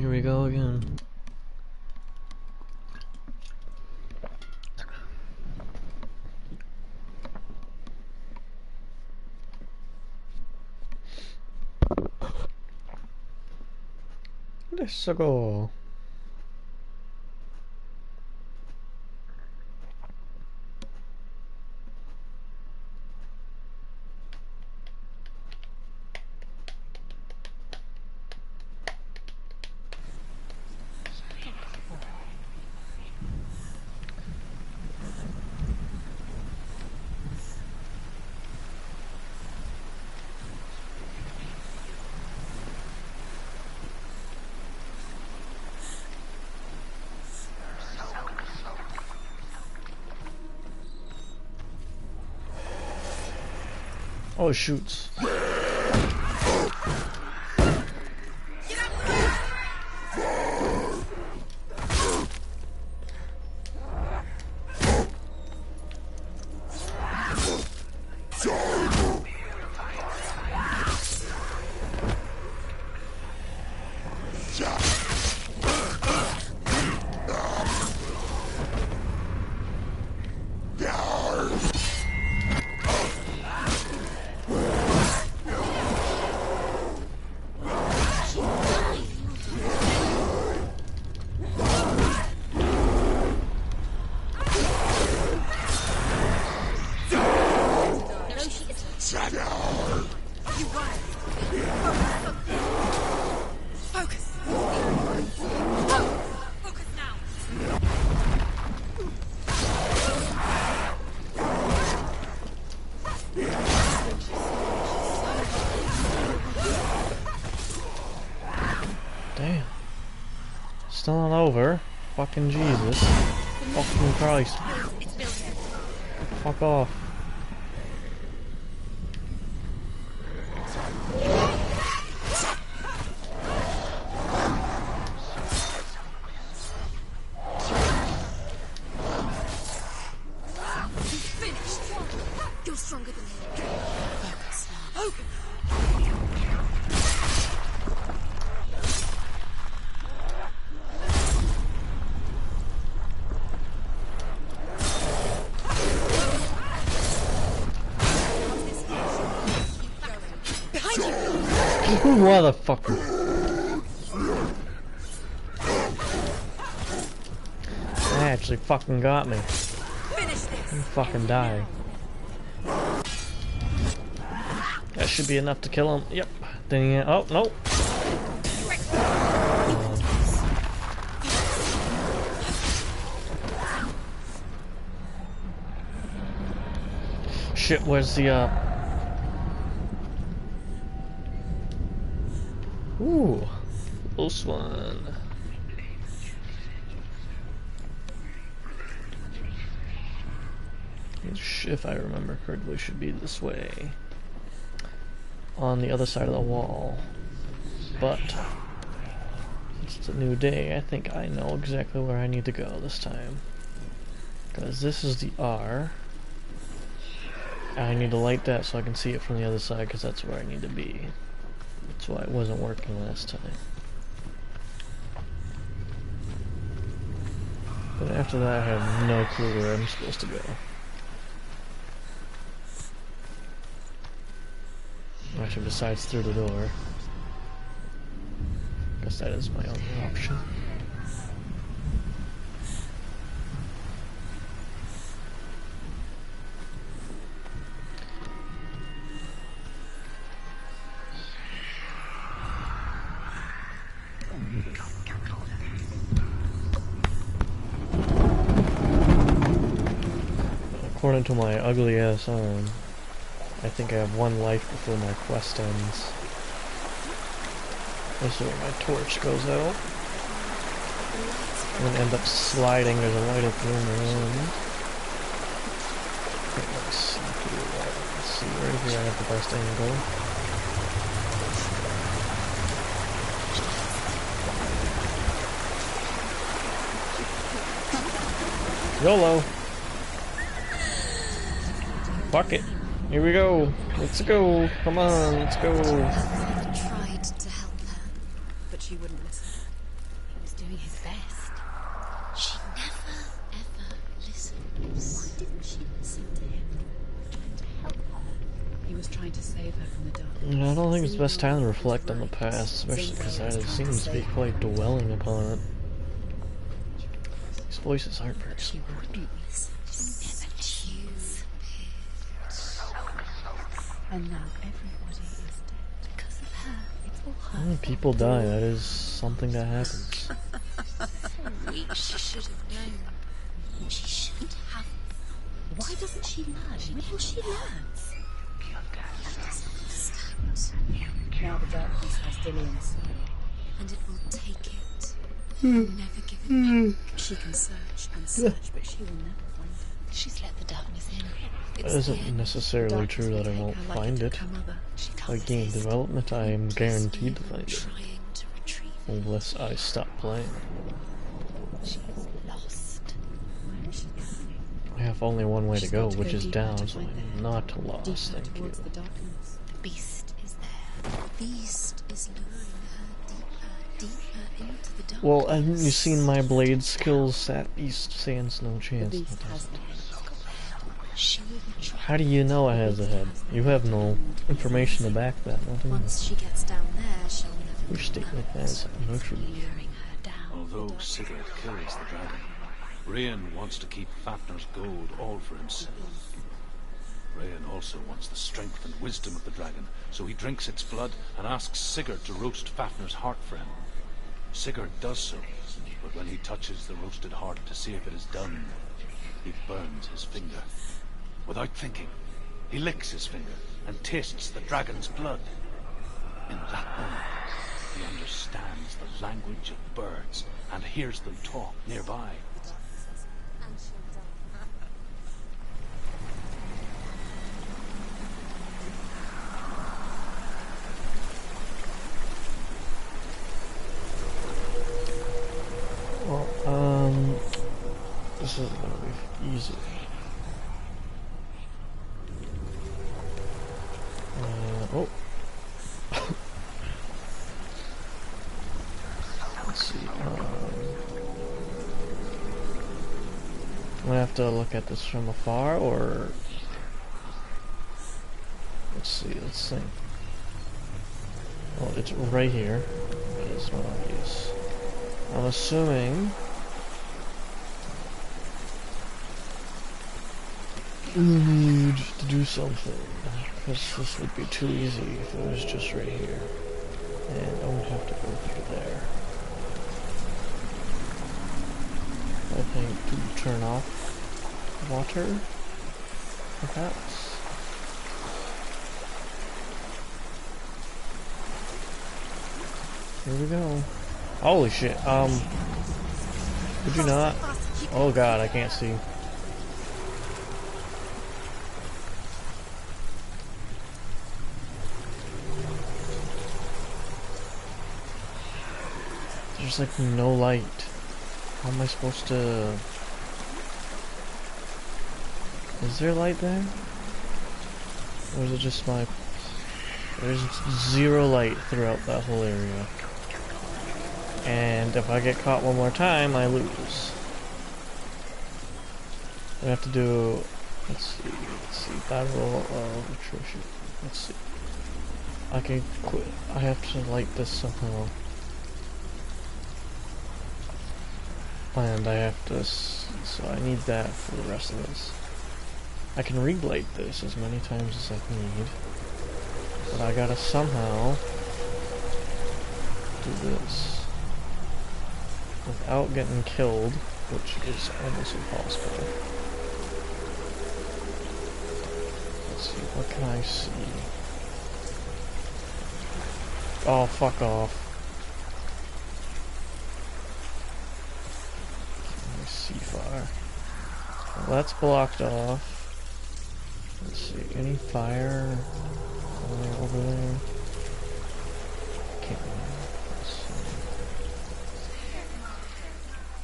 Here we go again. Let's go. Oh, it shoots. Damn. Still not over. Fucking Jesus. Fucking Christ. Fuck off. You're stronger than him. Focus now. Oh. Motherfucker. That actually fucking got me. I'm fucking dying. That should be enough to kill him. Yep. Then oh no. Shit, where's the Ooh, close one. If I remember correctly, should be this way. On the other side of the wall. But it's a new day. I think I know exactly where I need to go this time. Because this is the R. I need to light that so I can see it from the other side, because that's where I need to be. That's why it wasn't working last time. But after that, I have no clue where I'm supposed to go. Actually, besides through the door. Guess that is my only option. According to my ugly ass arm, I think I have one life before my quest ends. This is where my torch goes out. I'm gonna end up sliding. There's a light at the end. Let's see, right here I have the best angle. YOLO! Fuck it. Here we go. Let's go. Come on, let's go. I tried to help her, but she wouldn't listen. just doing his best. She never, ever listens. Why didn't she listen to him? Trying to help her. He was trying to save her from the darkness. I don't think it's the best time to Senua reflect was on the right. past, especially because Senua was I trying seem to be save her. quite dwelling upon it. These voices aren't very She smart. wouldn't listen. Never choose. And now everybody is dead. Because of her. It's all her When fault. people die, that is something that happens. Weak. She should have known. She should have. Why doesn't she learn? When will she learn? Now the darkness has Dillian's soul. And it will take it. And never give it back. She can search and search, but she will never find it. She's let the darkness in. It It's the isn't end. necessarily Darkness true will that I take won't her like find took it. her mother. She can't Like game resist. development, I am guaranteed to Even find it. trying to retrieve it. Unless I stop playing. She's lost. Where is she going? I have only one way to She's go, got to which go is deeper down, to so find the I'm head. not lost, Deeper thank you. towards the darkness. The beast is there. The beast is luring her deeper, deeper into the darkness. Well, haven't you seen my blade skills? That beast stands no The chance. beast has the head. She will retrieve. How do you know it has a head? You have no information to back that, nothing. Once she gets down there, she'll never Your go statement back. has no truth. Luring her down. Although Sigurd kills the dragon, Rayan wants to keep Fafnir's gold all for himself. Rayan also wants the strength and wisdom of the dragon, so he drinks its blood and asks Sigurd to roast Fafnir's heart for him. Sigurd does so, but when he touches the roasted heart to see if it is done, he burns his finger. Without thinking, he licks his finger and tastes the dragon's blood. In that moment, he understands the language of birds and hears them talk nearby. Well, this is gonna be easy. Oh. Let's see. I'm gonna have to look at this from afar, or let's see. Let's think. Well, it's right here. It is one of these. I'm assuming we need to do something, because this would be too easy if it was just right here. And I would have to go through there. I think to turn off water, perhaps. Here we go. Holy shit, could you not? Oh god, I can't see. There's like no light. How am I supposed to... Is there light there? Or is it just my... There's zero light throughout that whole area. And if I get caught one more time, I lose. I have to do... Let's see, battle of attrition. Let's see. I can quit. I have to light this somehow. And I have to... So I need that for the rest of this. I can relight this as many times as I need. But I gotta somehow do this without getting killed, which is almost impossible. Let's see, what can I see? Oh, fuck off. Can I see fire? Well, that's blocked off. Let's see, any fire over there? Can't remember. Let's see.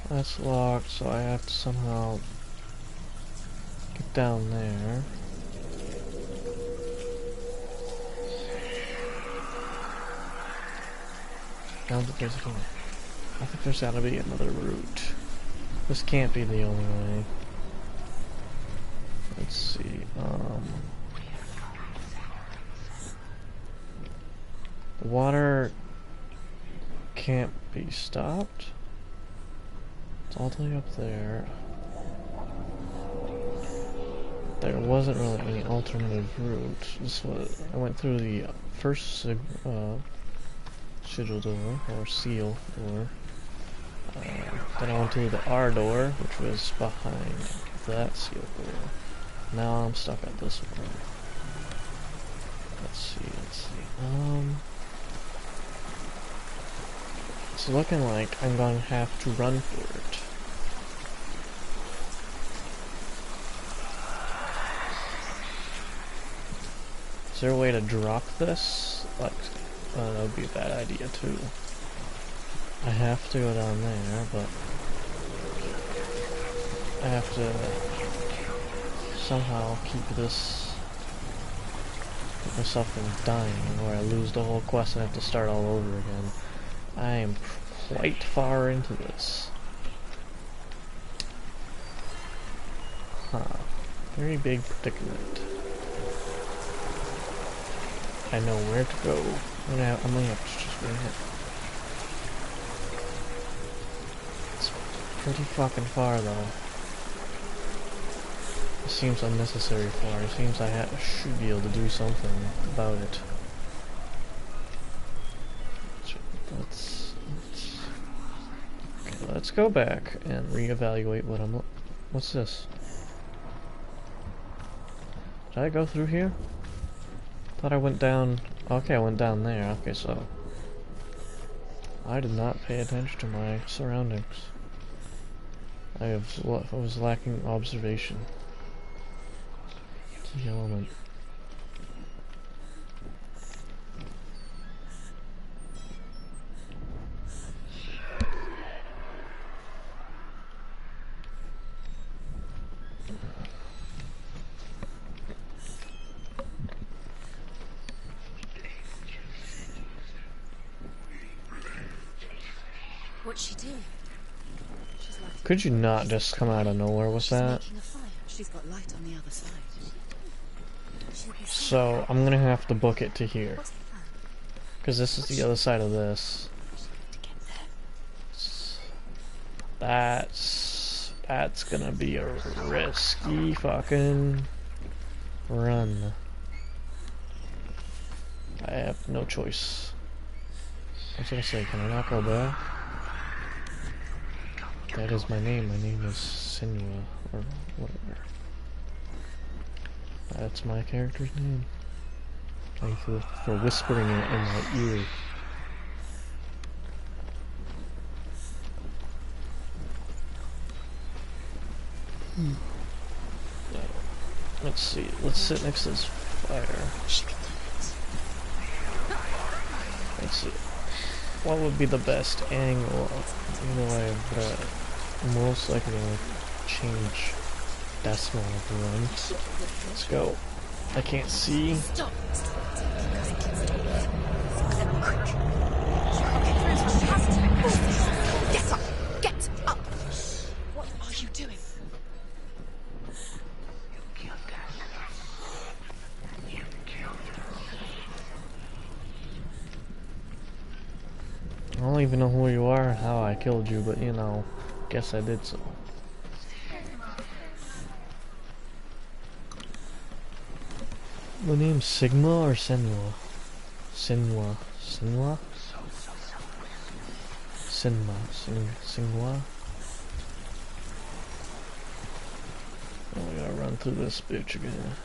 That's locked, so I have to somehow get down there. Down to there's a I think there's gotta be another route. This can't be the only way. Let's see, the water can't be stopped. It's all the way up there. There wasn't really any alternative route. This was, I went through the first sigil door, or seal door. Then I went through the R door, which was behind that seal door. Now I'm stuck at this one. Let's see. It's looking like I'm going to have to run for it. Is there a way to drop this? Like, that would be a bad idea too. I have to go down there, but I have to somehow keep myself from dying, or I lose the whole quest and have to start all over again. I am quite far into this. Huh. Very big predicament. I know where to go. I'm gonna have to just wing it. It's pretty fucking far though. It seems unnecessary far. It seems I should be able to do something about it. Let's go back and reevaluate what what's this? Did I go through here? Thought I went down. Okay, I went down there. Okay, so I did not pay attention to my surroundings. I was lacking observation. Key element. What's she doing? She's lighting Could you not just come out of nowhere with that? making a fire. She's got light on the other side. She'll be So I'm gonna have to book it to here, What's the plan? because this is the other side of this. To get there. That's gonna be a risky fucking run. I have no choice. I was gonna say, can I not go back? That is my name. My name is Senua, or whatever. That's my character's name. Thank you for whispering it in my ear. Let's see. Let's sit next to this fire. She can do it. Let's see. What would be the best angle? You know, most likely gonna change decimal of the run. Let's go. I can't see. Stop. Get up. Get up. What are you doing? I don't even know who you are or how I killed you, but you know, guess I did so. The name's Sigma or Senua? Senua. Senua? Senma. Senua? Oh, we gotta run through this bitch again.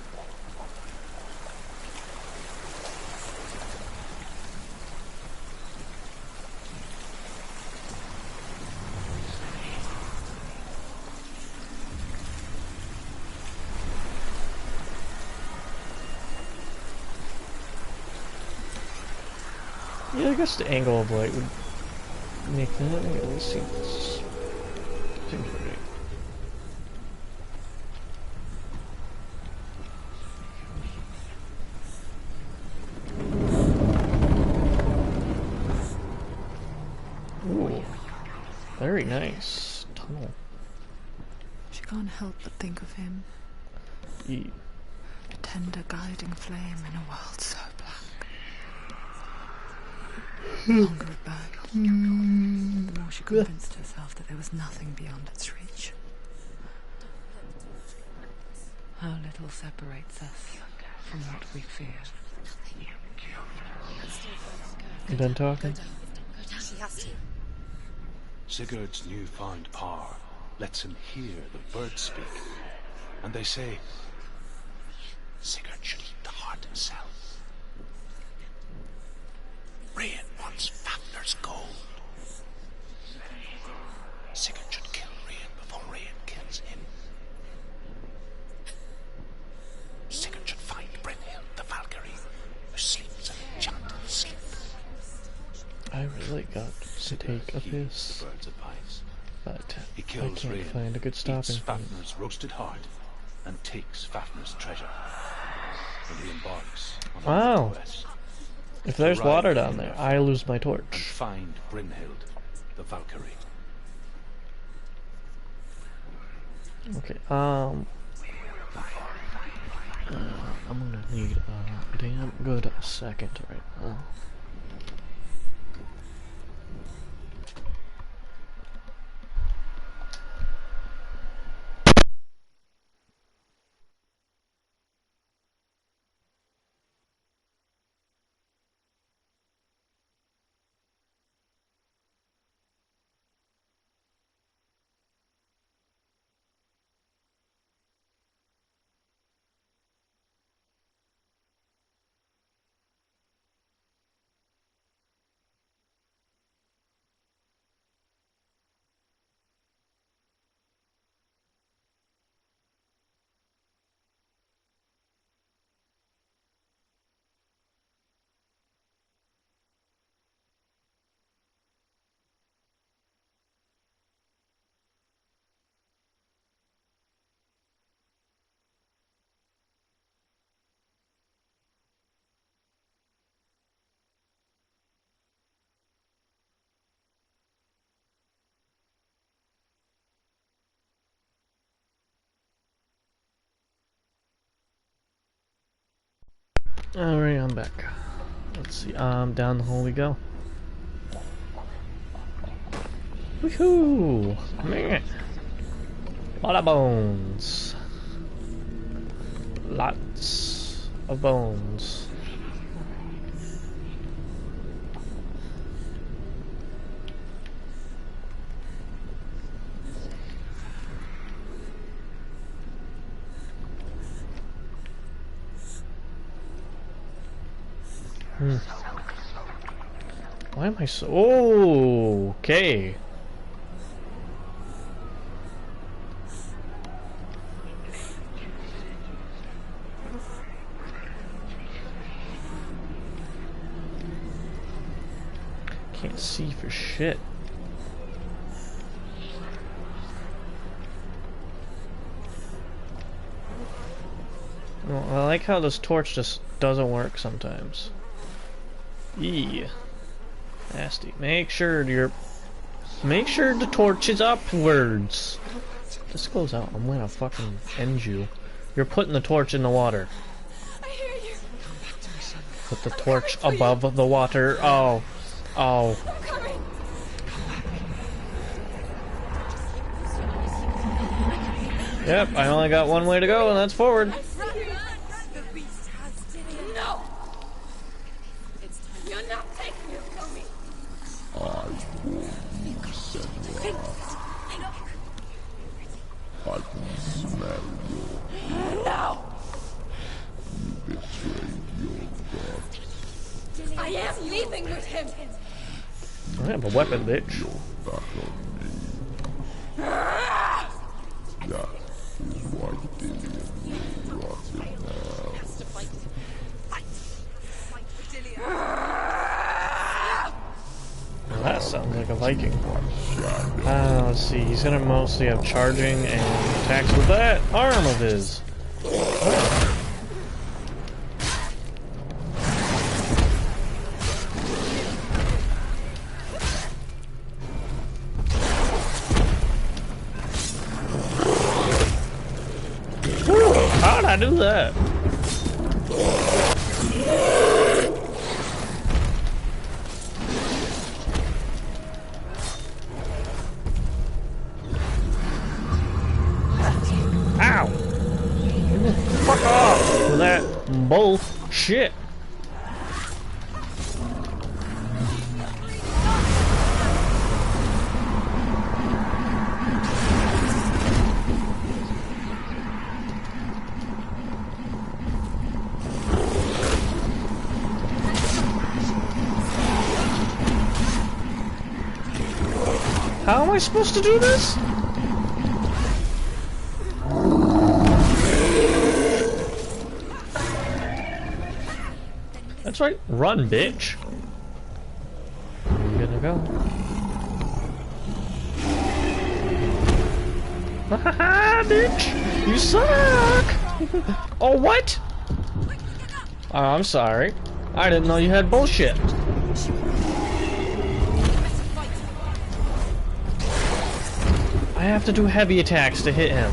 Yeah, I guess the angle of light would make that. Yeah, let's see. Seems right. Ooh. Very nice. Tunnel. She can't help but think of him. E A tender guiding flame in a world so black. The longer it burned, the more she convinced herself that there was nothing beyond its reach. How little separates us from what we fear. You done talking? She has to. Sigurd's newfound power lets him hear the birds speak. And they say, Sigurd should eat the heart himself. Rian wants Fafnir's gold. Sigurd should kill Rian before Rian kills him. Sigurd should find Brynhild the Valkyrie, who sleeps an enchanted sleep. I really got to take a piss, The bird's advice. but He I kills can't Rian, find a good stopping eats point. Fafnir's roasted heart, and takes Fafnir's treasure. And he embarks on a Wow. quest If there's Arrive water in down there, I lose my and torch. find Brynhild the Valkyrie. Okay, I'm gonna need a damn good second right now. Alright, I'm back. Let's see, down the hole we go. Woohoo! Man! Lot of bones. Lots of bones. Why am I so... Oh, okay. Can't see for shit. Well, I like how this torch just doesn't work sometimes. Eee. Nasty. Make sure the torch is upwards. This goes out. I'm gonna fucking end you. You're putting the torch in the water. I hear you. Put the torch above the water. Oh. Oh. I'm coming. Yep, I only got one way to go, and that's forward. The beast has no. You're not taking it from me. I can smell you. No. You betrayed your god. I am leaving with him. I have a weapon, bitch. You're back on me. That is why Dillian will rot in hell. Well, that sounds like a Viking. Let's see, he's gonna mostly have charging and attacks with that arm of his. I do that? Ow! Fuck off with that bullshit. How am I supposed to do this? That's right. Run, bitch. I'm gonna go. Haha, bitch! You suck! Oh, what? Oh, I'm sorry. I didn't know you had bullshit. I have to do heavy attacks to hit him.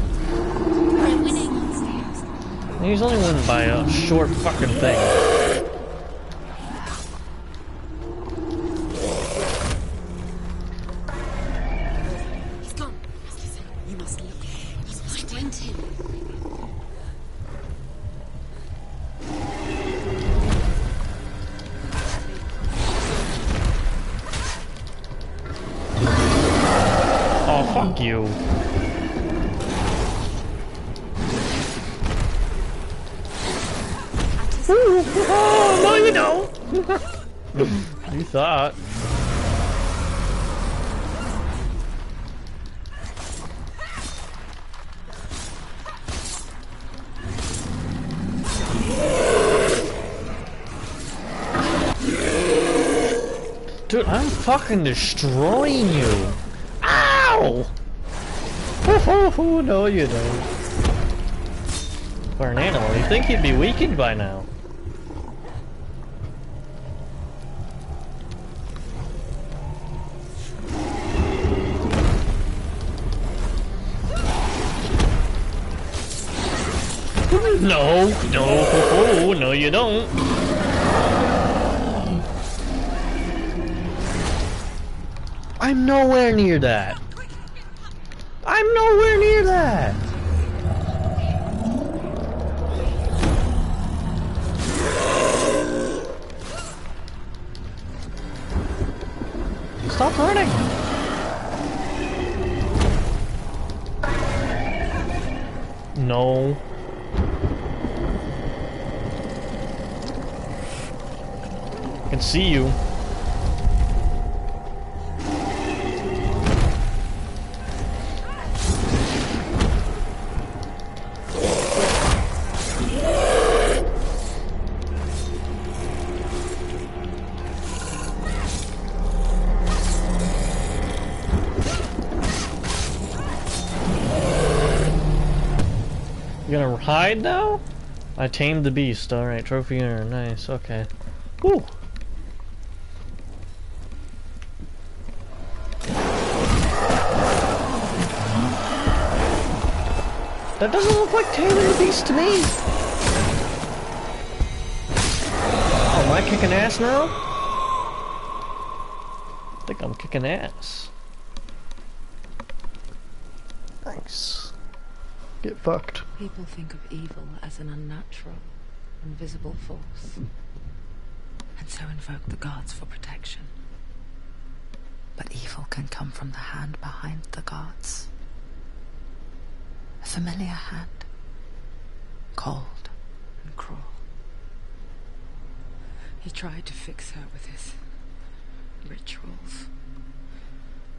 He's only winning by a short fucking thing. He's gone. You must look. He's sprinting. Oh, fuck you. Oh, no you don't! You thought. Dude, I'm fucking destroying you. Ow! No, you don't. For an animal, you'd think he'd be weakened by now. No, you don't. I'm nowhere near that. I'm nowhere near that. Stop running. No. I can see you. You gonna hide now? I tamed the beast. Alright, trophy earned. Nice, okay. Woo! That doesn't look like taming the beast to me! Oh, am I kicking ass now? I think I'm kicking ass. Nice. Get fucked. People think of evil as an unnatural, invisible force, and so invoke the gods for protection. But evil can come from the hand behind the gods. A familiar hand, cold and cruel. He tried to fix her with his rituals,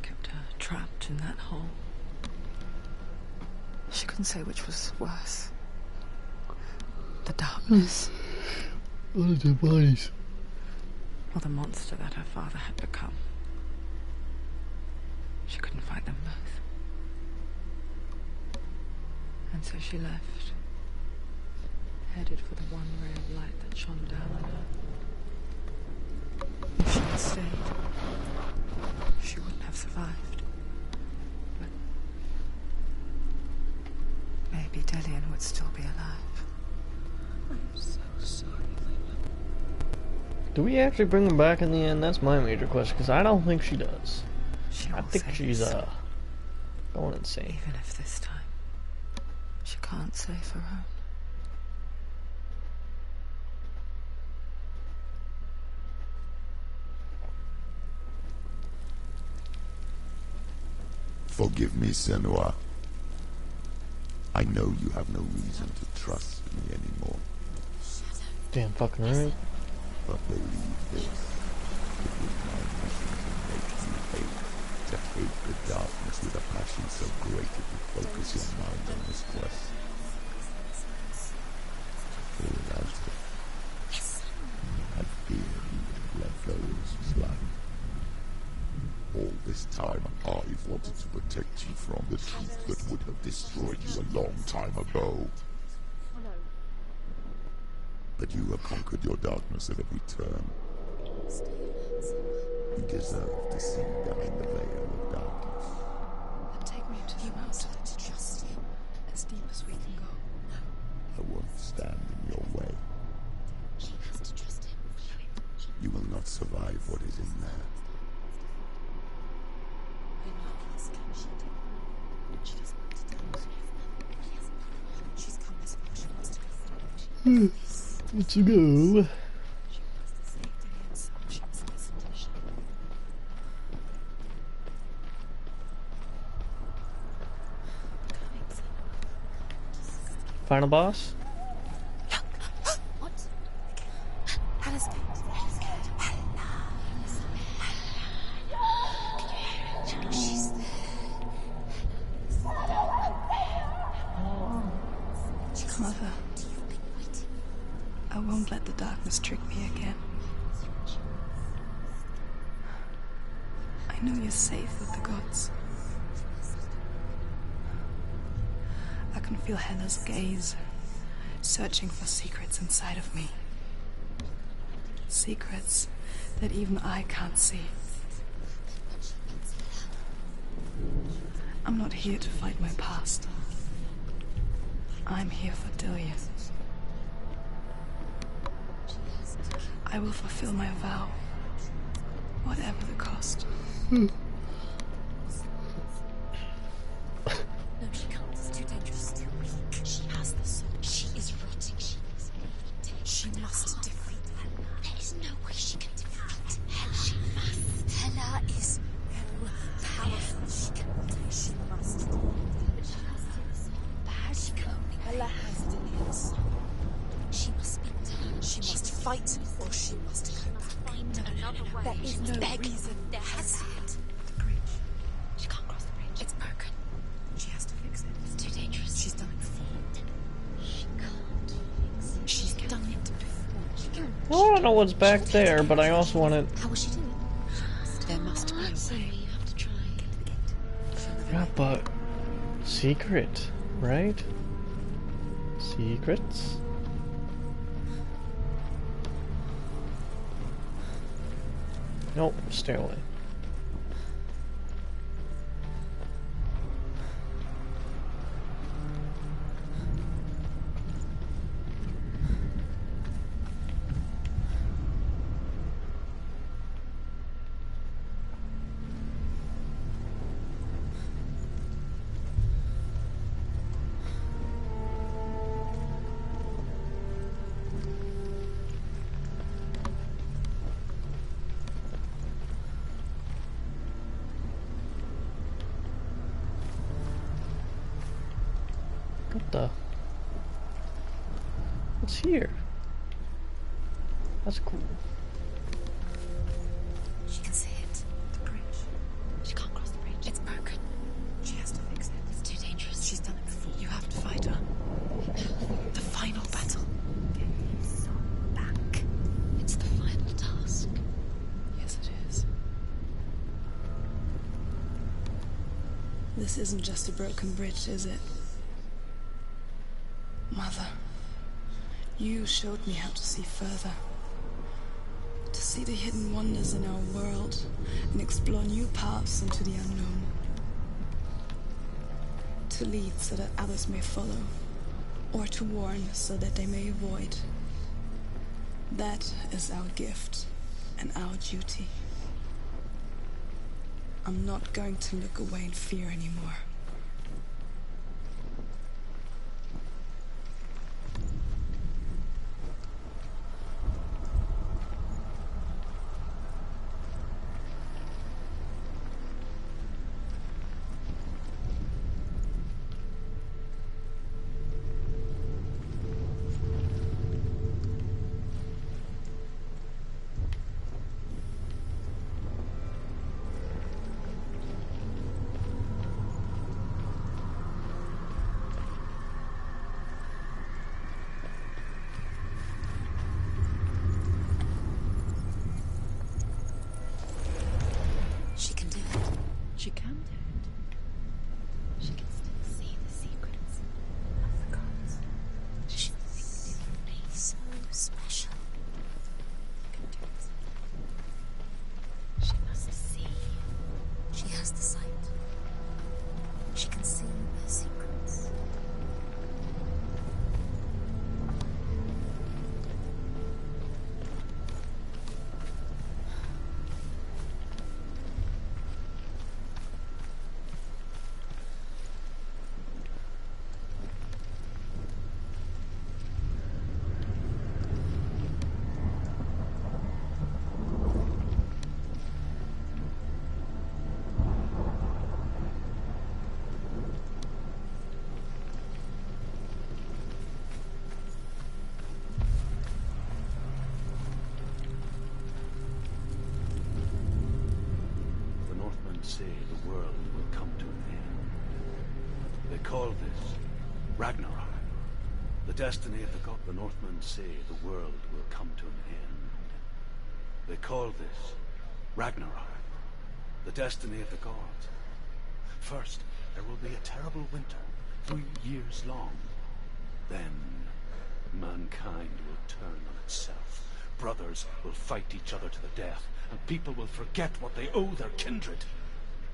kept her trapped in that hole. She couldn't say which was worse. The darkness. What are the bodies? Or the monster that her father had become. She couldn't fight them both. And so she left, headed for the one ray of light that shone down on her. If she had stayed, she wouldn't have survived. But maybe Dillian would still be alive. Do we actually bring him back in the end? That's my major question, because I don't think she does. She I will think save she's, us, going insane. even if this time she can't save her own. Forgive me, Senua. I know you have no reason to trust me anymore. Damn fucking right. But believe this, it was my mission to make you hate, to hate the darkness with a passion so great it would focus your mind on this quest. For without it, I fear you would let those slack. All this time, I've wanted to protect you from the truth that would have destroyed you a long time ago. But you have conquered your darkness at every turn. You deserve to see behind the veil of darkness. Then take me to the mountain to trust you, as deep as we can go. I won't stand in your way. She has to trust him. You will not survive what is in there. I know. She doesn't want to tell us. She's come this far. She wants to go forward. Let's go. She wants to save Dilly and so she must listen to him. Final boss? What? Hannah's gate. She's there. Mother, I won't let the darkness trick me again. I know you're safe with the gods. I can feel Hela's gaze, searching for secrets inside of me. Secrets that even I can't see. I'm not here to fight my past. I'm here for Delia. I will fulfill my vow, whatever the cost. No, she can't. It's too dangerous. Too weak. She has the soul. She is rotting. She must defeat Hela. There is no way she can defeat Hela. She must. Hela is powerful. She must. But she has the soul. Perhaps she can only. Hela has Dillian's soul. She must speak to her. She must fight, or she must go back. No. There is no reason. There has to be. The bridge. She can't cross the bridge. It's broken. She has to fix it. It's too dangerous. She's done it before. She can't fix it. She's done it before. She can't. I want to know what's back there, but I also want to... How will she do it? There must be a way. You have to try. Yeah, but... Secret, right? Secrets? Nope, stay away. What the? What's here? That's cool. She can see it. The bridge. She can't cross the bridge. It's broken. She has to fix it. It's too dangerous. She's done it before. You have to fight her. The final battle. Get his soul back. It's the final task. Yes, it is. This isn't just a broken bridge, is it? Mother, you showed me how to see further. To see the hidden wonders in our world and explore new paths into the unknown. To lead so that others may follow, or to warn so that they may avoid. That is our gift and our duty. I'm not going to look away in fear anymore. She can do it. She can do it. She can still see the secrets of the gods. She thinks differently. So special. Can do it. She must see. She has the sight. She can see their secrets. The Northmen say the world will come to an end. They call this Ragnarok. The destiny of the god. The Northmen say the world will come to an end. They call this Ragnarok. The destiny of the gods. First, there will be a terrible winter, 3 years long. Then, mankind will turn on itself. Brothers will fight each other to the death, and people will forget what they owe their kindred.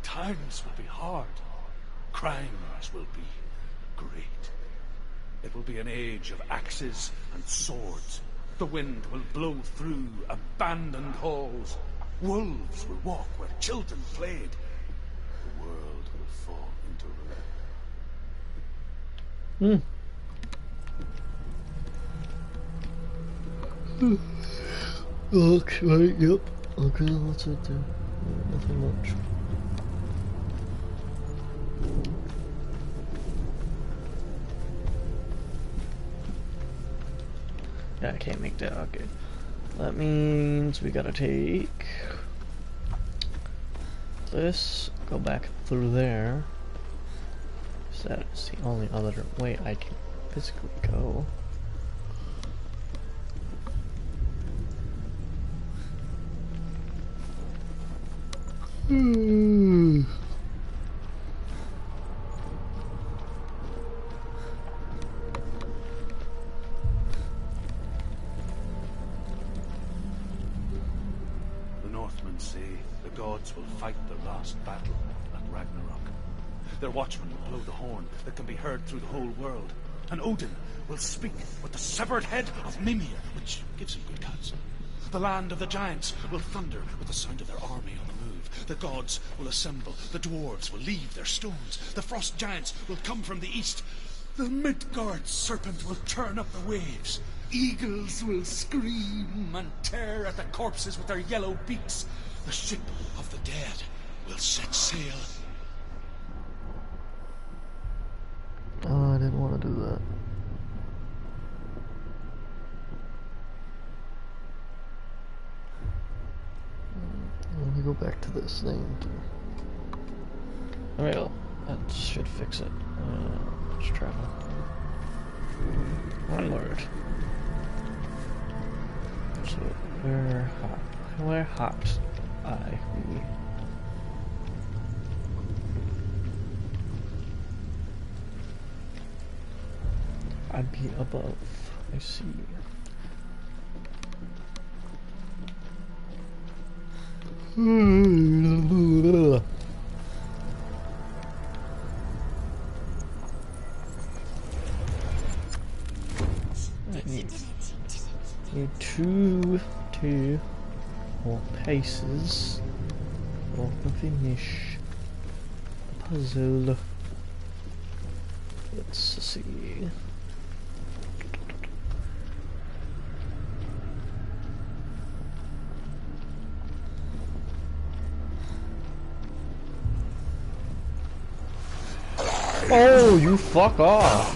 Times will be hard. Crimes will be great. It will be an age of axes and swords. The wind will blow through abandoned halls. Wolves will walk where children played. The world will fall into ruin. Okay, yep. Okay, that's it there. Nothing much. Yeah, I can't make that. Okay. That means we gotta take this, go back through there. So that's the only other way I can physically go. The Northmen say the gods will fight their last battle at Ragnarok. Their watchmen will blow the horn that can be heard through the whole world. And Odin will speak with the severed head of Mimir, which gives him good cuts. The land of the giants will thunder with the sound of their army on the move. The gods will assemble. The dwarves will leave their stones. The frost giants will come from the east. The Midgard serpent will turn up the waves. Eagles will scream and tear at the corpses with their yellow beaks. The ship of the dead will set sail. Oh, I didn't want to do that. Let me go back to this thing. Alright, well, that should fix it. Let's travel. Onward. So, where hopped I? I'd be above. I see. I need 2 2 more paces or I can finish the puzzle. Let's see. Oh, you fuck off!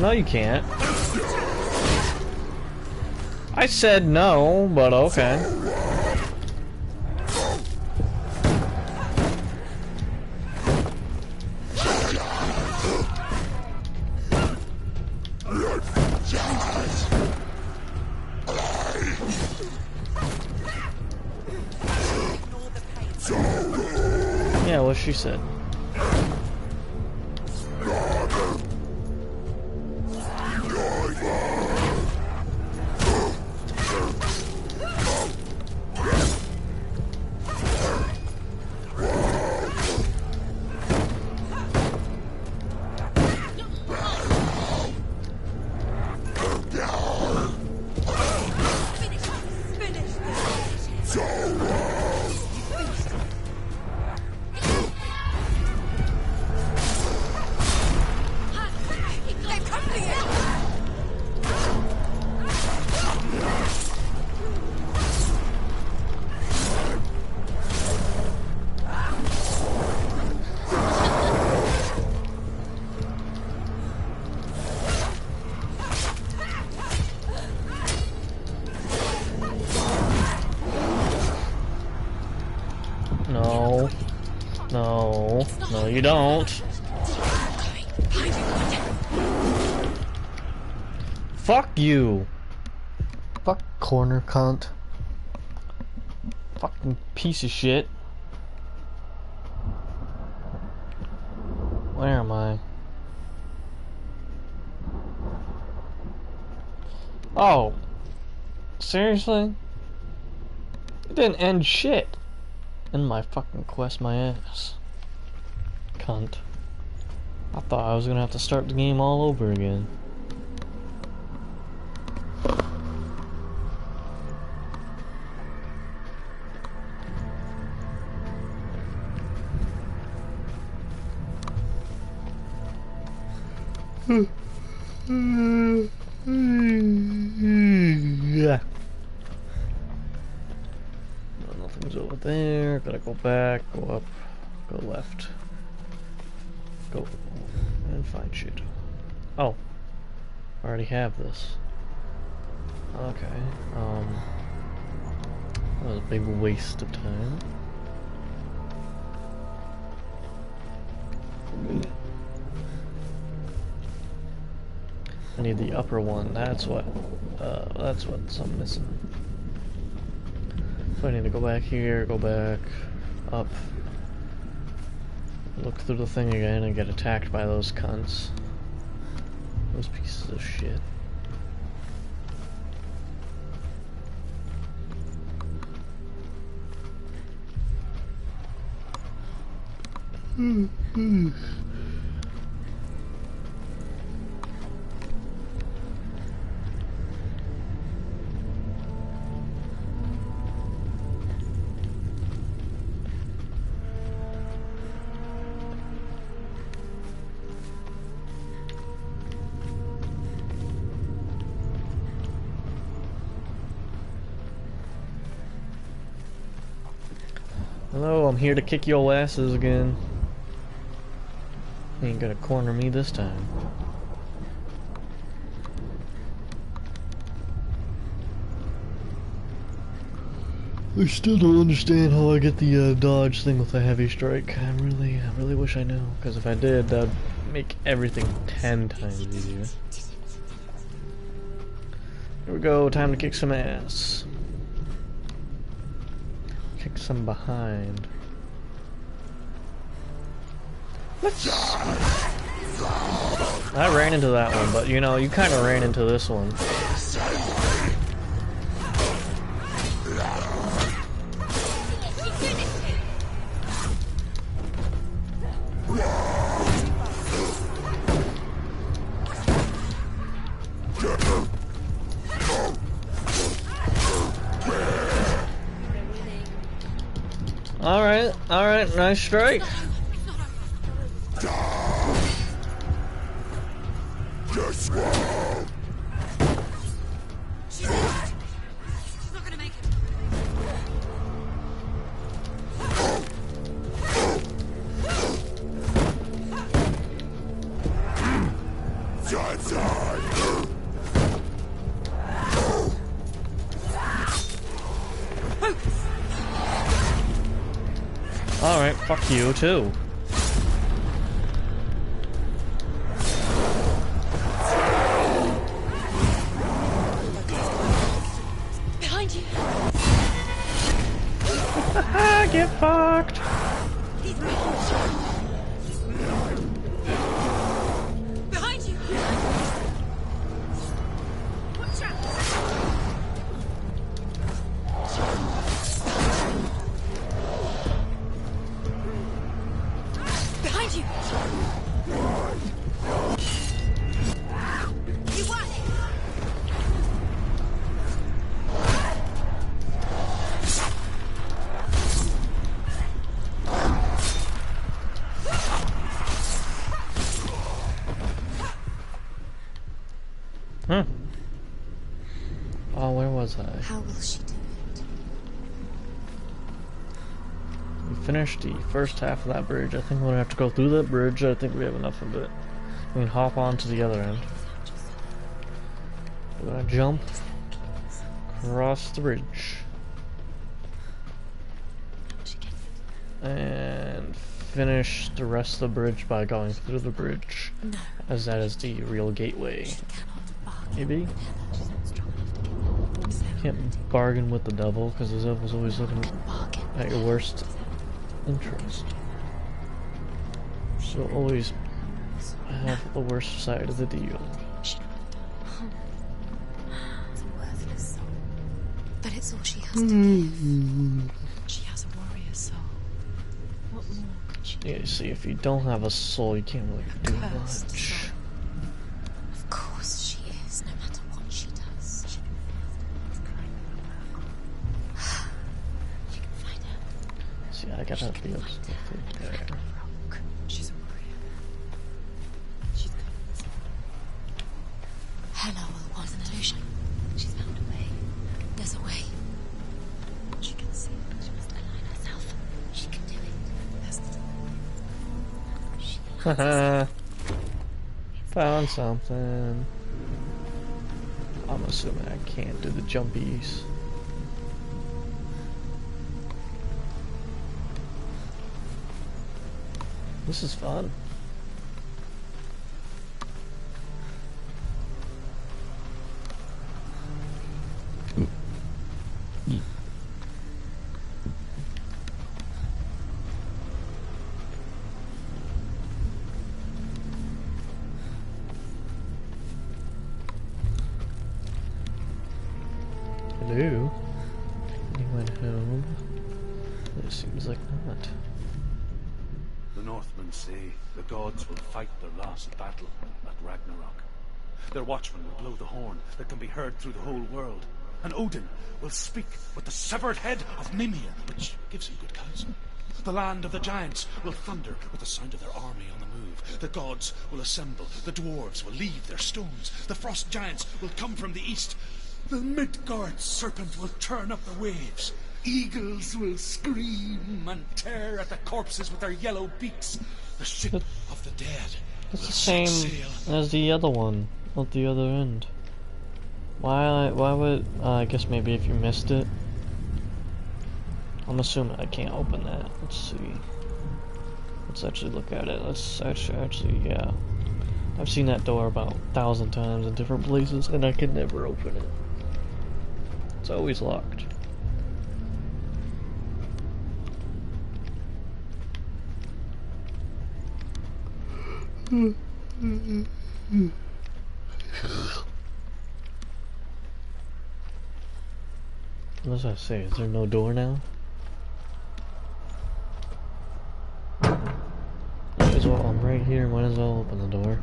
No, you can't. I said no, but okay. Yeah, what she said. No. No. No, you don't. Fuck you. Fuck corner cunt. Fucking piece of shit. Where am I? Oh. Seriously? It didn't end shit. In my fucking quest, my ass. Cunt. I thought I was gonna have to start the game all over again. Yeah. Nothing's over there. Gotta go back, go up, go left. Go and find shit. Oh. I already have this. Okay. That was a big waste of time. I need the upper one. That's what's I'm missing. So I need to go back here, go back, up, look through the thing again and get attacked by those cunts. Those pieces of shit. Hello, I'm here to kick your asses again. You ain't gonna corner me this time. I still don't understand how I get the dodge thing with a heavy strike. I really wish I knew, because if I did, that'd make everything 10 times easier. Here we go, time to kick some ass. Kick some behind. I ran into that one, but you know, you kind of ran into this one. Alright, nice strike. Just one. She's injured. She's not gonna make it. Alright, fuck you too. Behind you. Haha, get fucked. He's behind you. Behind you. Watch out. Behind you. You won. Huh. Oh, where was I? How will she do it? We finished the first half of that bridge. I think we're gonna have to go through that bridge. I think we have enough of it. We can hop on to the other end. We're gonna jump across the bridge. And finish the rest of the bridge by going through the bridge. No. As that is the real gateway. Maybe? Can't bargain with the devil, because the devil's always looking at your worst interest. So always have the worst side of the deal. It's a worthless soul. But it's all she has to give. She has a warrior soul. What more could she do? Yeah, you see, if you don't have a soul, you can't really do Cursed much. soul. Of course she is, no matter what she does. She can find her. See, I gotta be up there. She's a warrior. She's good. Hella will want an illusion. She's found a way. There's a way. She can see it. She must align herself. She can do it. There's the door. She Haha. Found something. I'm assuming I can't do the jumpies. This is fun. Hello? Anyone home? It seems like not. The Northmen say the gods will fight their last battle at Ragnarok. Their watchmen will blow the horn that can be heard through the whole world. And Odin will speak with the severed head of Mimir, which gives him good counsel. The land of the giants will thunder with the sound of their army on the move. The gods will assemble. The dwarves will leave their stones. The frost giants will come from the east. The Midgard serpent will turn up the waves. Eagles will scream and tear at the corpses with their yellow beaks. The ship of the dead It's will the set same sail. as the other one, at the other end. Why would, I guess maybe if you missed it. I'm assuming I can't open that. Let's see. Let's actually look at it. Let's actually, yeah. I've seen that door about 1,000 times in different places, and I can never open it. It's always locked. What does that say? Is there no door now? Might as well, I'm right here, might as well open the door.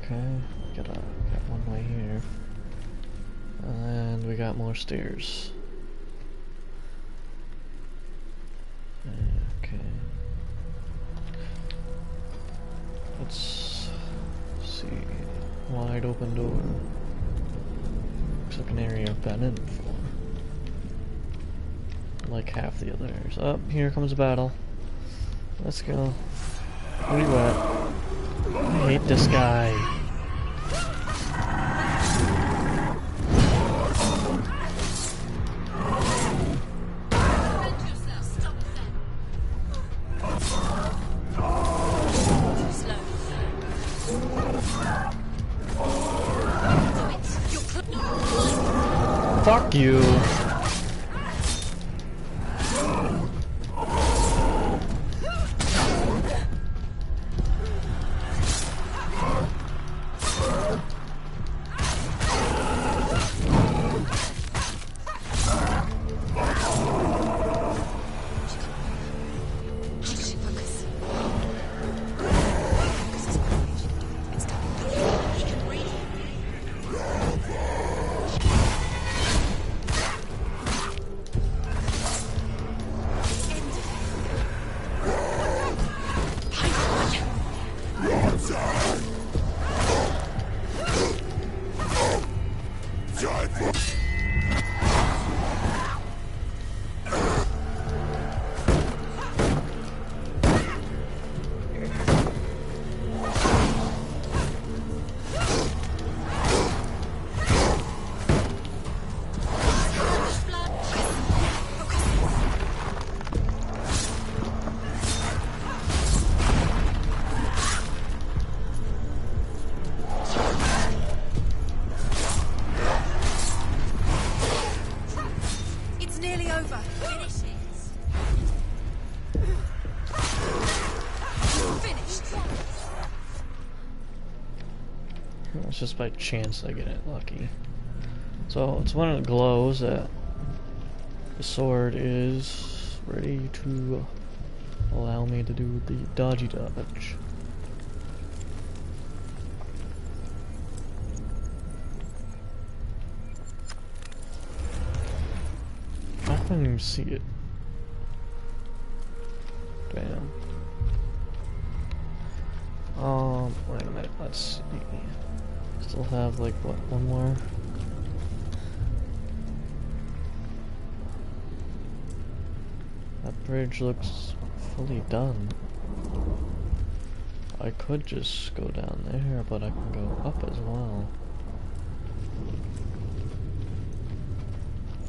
Okay, got one way here. And we got more stairs. Okay. Let's see. Wide open door. Looks like an area I've been in before. Like half the others. Oh, here comes a battle. Let's go. Where you at? I hate this guy. Fuck you. It's just by chance I get it lucky. So it's when it glows that the sword is ready to allow me to do the dodgy dodge. I couldn't even see it. Damn. Wait a minute, let's see. Still have like what, one more? That bridge looks fully done. I could just go down there, but I can go up as well.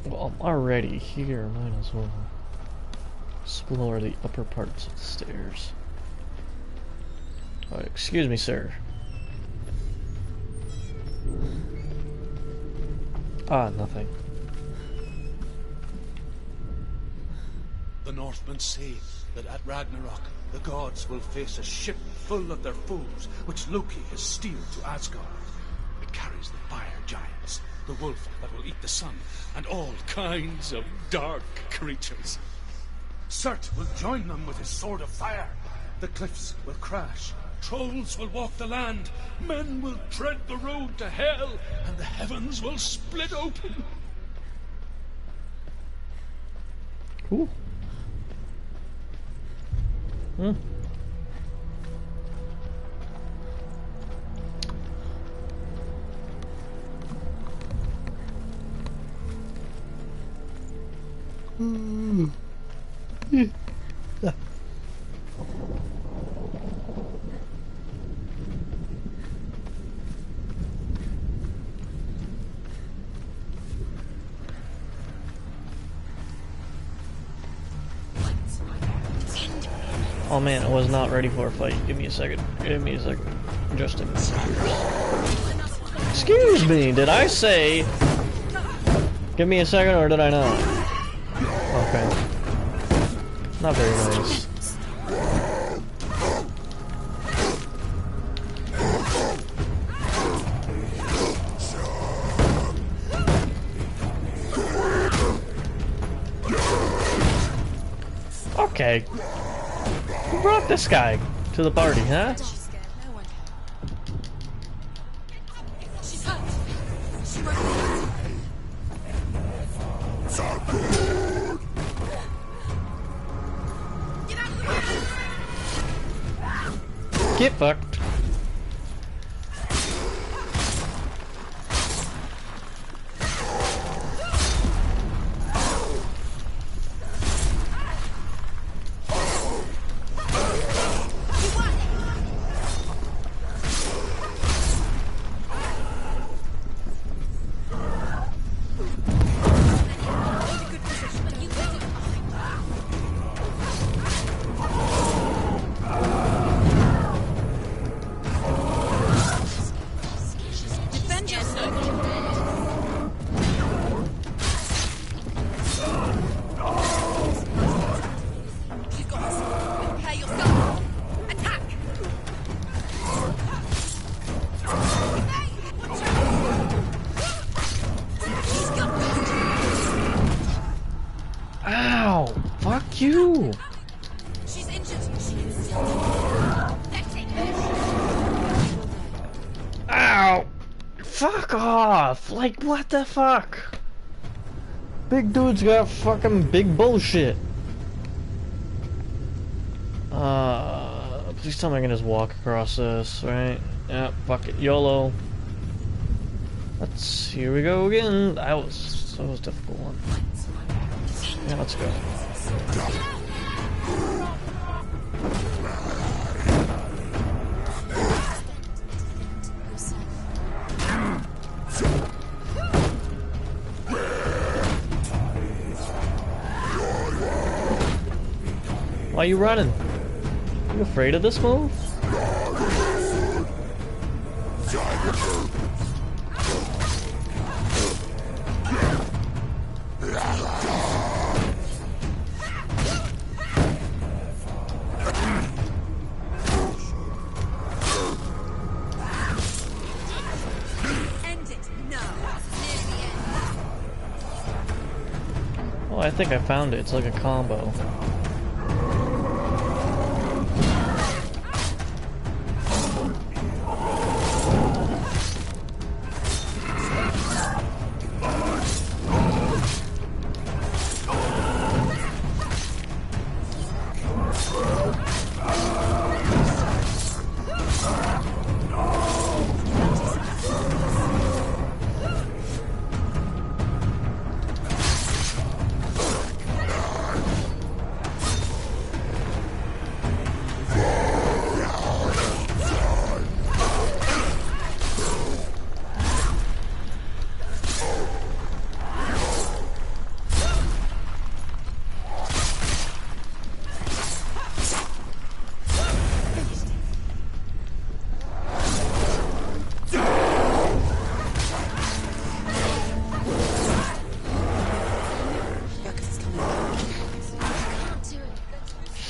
Well, I'm already here, might as well explore the upper parts of the stairs. Oh, excuse me, sir. Ah, nothing. The Northmen say that at Ragnarok, the gods will face a ship full of their foes, which Loki has steered to Asgard. It carries the fire giants, the wolf that will eat the sun, and all kinds of dark creatures. Surt will join them with his sword of fire. The cliffs will crash. Trolls will walk the land, men will tread the road to hell, and the heavens will split open. Cool. Hmm. Oh man, I was not ready for a fight. Give me a second. Give me a second. Adjusting. Excuse me, did I say give me a second or did I not? Okay. Not very nice. Okay. Who brought this guy to the party, huh? Get fucked. Ow! Fuck you! She's injured. She can still take it. Ow! Fuck off! Like, what the fuck? Big dude's got fucking big bullshit. Please tell me I can just walk across this, right? Yeah, fuck it. YOLO. Here we go again. That was a difficult one. Yeah, let's go. Why are you running? Are you afraid of this move? Oh, I think I found it. It's like a combo.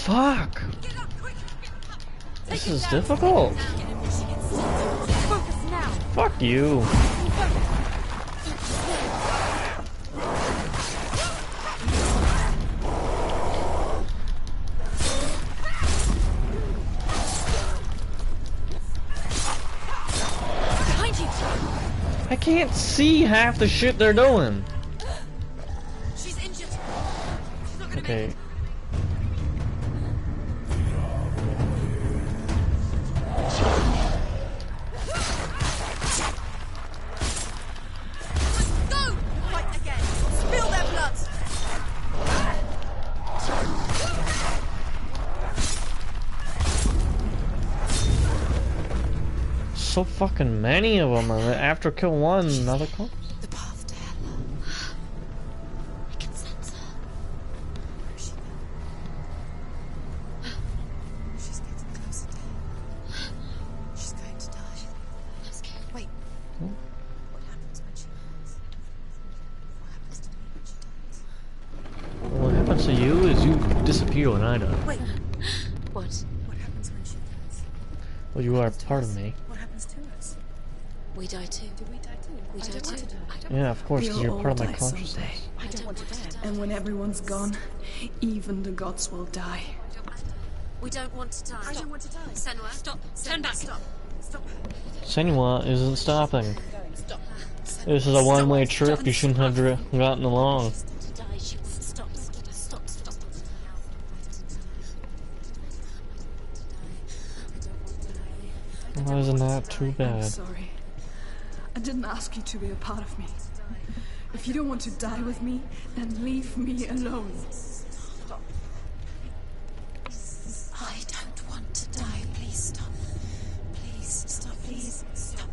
Fuck! This is difficult. Fuck you. I can't see half the shit they're doing. She's injured. She's not gonna Okay. make it. Go! Fight again. Spill their blood. So fucking many of them. After kill one, another comes. The path to hell. I can sense her. Where is she now? She's getting closer to him. She's going to die. I'm scared. Wait. What happens when she dies? What happens to me when she dies? What happens to you is you disappear when I die. Wait. What? What happens when she dies? Well, you are part of me. What happens to us? We die too. Do we die too? We die too. Yeah, of course, because We'll you're part of all my die consciousness. someday. I don't want to die. And when everyone's gone, even the gods will die. We don't want to die. I don't want to die. Senua, stop. Turn back. Stop. Stop. Senua isn't stopping. Stop. This is a one-way trip. You shouldn't have gotten along. To die. She wants stop. Stop. Stop. Well, isn't that too I'm bad? sorry. I didn't ask you to be a part of me. If you don't want to die with me, then leave me alone. I don't want to die. Please stop. Please stop. Please stop.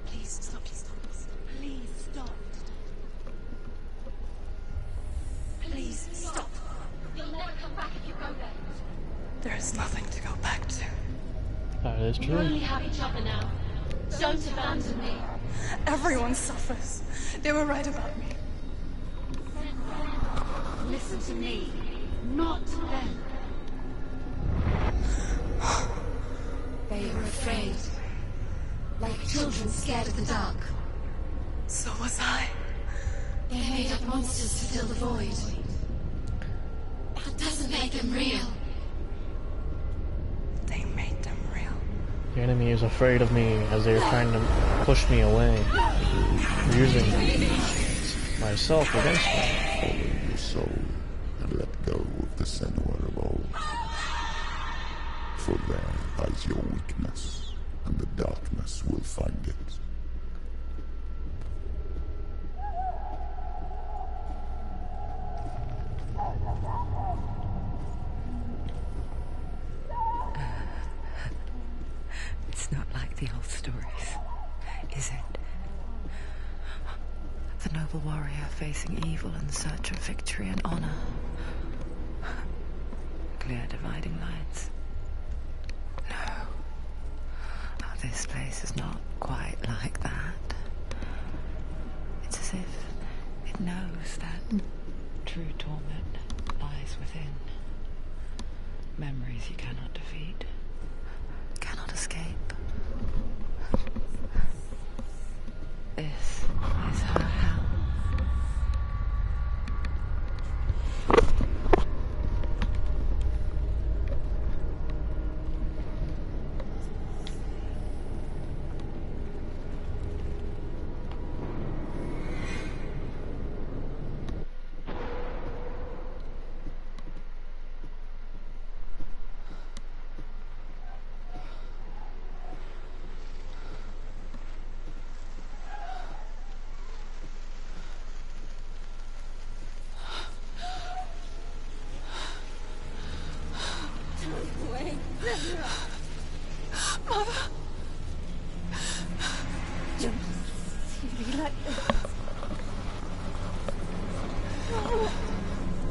Please stop. Please stop. Please stop. Please stop. You'll never come back if you go there. There is nothing to go back to. That is We only true. have each other now. Don't abandon me. Everyone suffers. They were right about me. Listen to me, not them. They were afraid. Like children scared of the dark. So was I. They made up monsters to fill the void. That doesn't make them real. They made them real. The enemy is afraid of me as they're trying to push me away, using myself against them. Follow your soul and let go of the Senua of old. For there lies your weakness, and the darkness will find it. It's not like the old stories, is it? The noble warrior facing evil in search of victory and honor. Clear dividing lines. No. Oh, this place is not quite like that. It's as if it knows that true torment lies within. Memories you cannot defeat, cannot escape. This is her hell.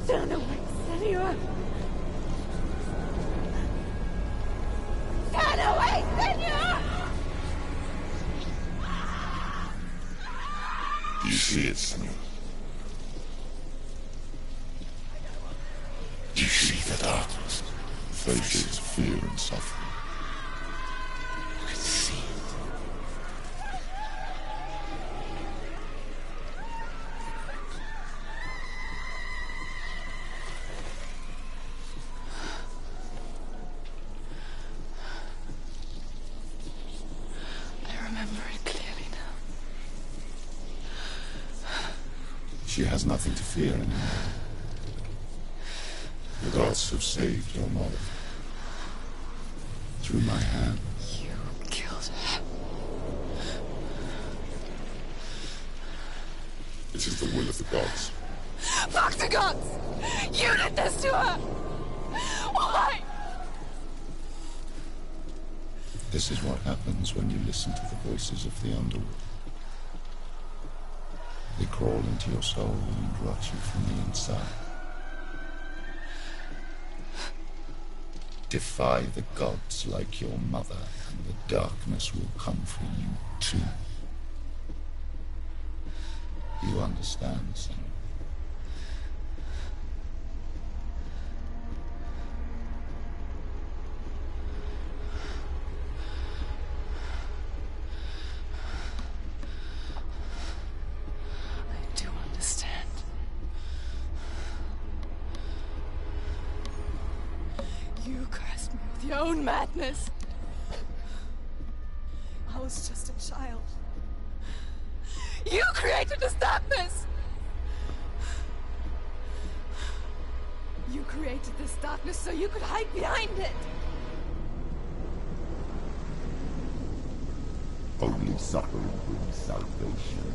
Turn away, Senua! Turn away, Senua! Do you see it, Senua? Do you see the darkness? Faces fear and suffering. You can see it. I remember it clearly now. She has nothing to fear anymore. The gods have saved your mother. Through my hand. You killed her. It is the will of the gods. Fuck the gods! You did this to her! Why? This is what happens when you listen to the voices of the underworld. They crawl into your soul and rot you from the inside. Defy the gods like your mother, and the darkness will come for you too. You understand, son? I do understand. You cursed me with your own madness. I was just a child. You created this darkness! You created this darkness so you could hide behind it! Only suffering brings salvation.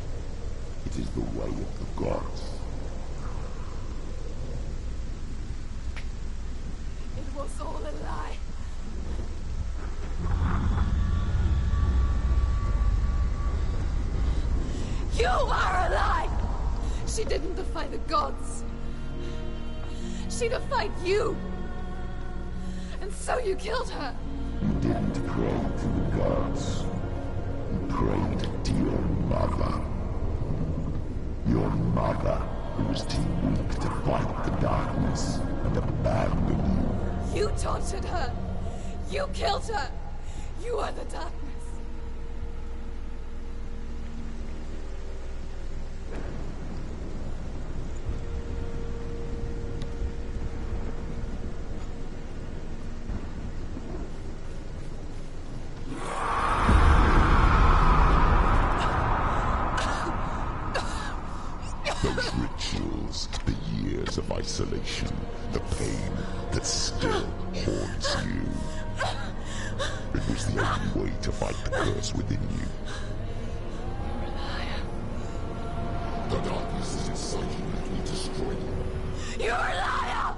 It is the way of the gods. It was all a lie. You are a lie! She didn't defy the gods. She defied you. And so you killed her. You didn't pray to the gods. You prayed to your mother. Your mother, who was too weak to fight the darkness and abandon you. You tortured her. You killed her. You are the darkness. Those rituals, the years of isolation, the pain that still haunts you. It was the only way to fight the curse within you. The darkness is inside you and it will destroy you. You're a liar!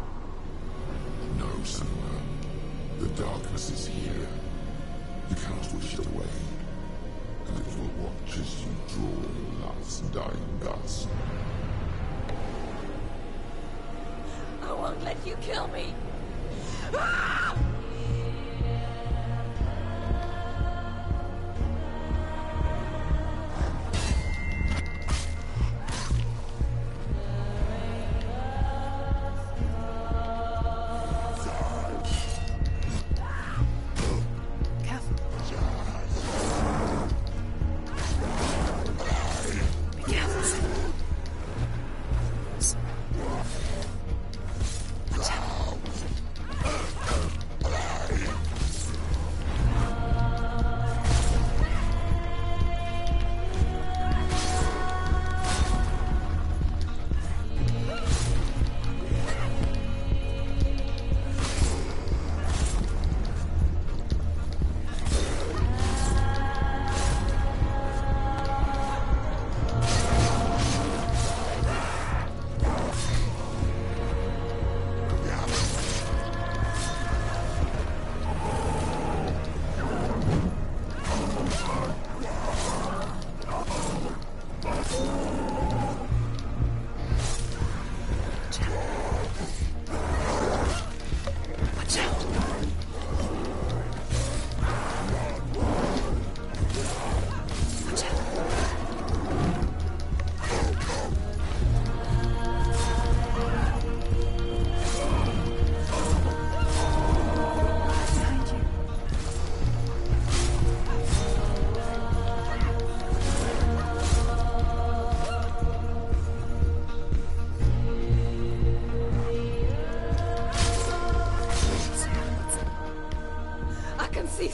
No, Senua. The darkness is here. You cannot wish it away. And it will watch as you draw your last dying gasp. I won't let you kill me. Ah!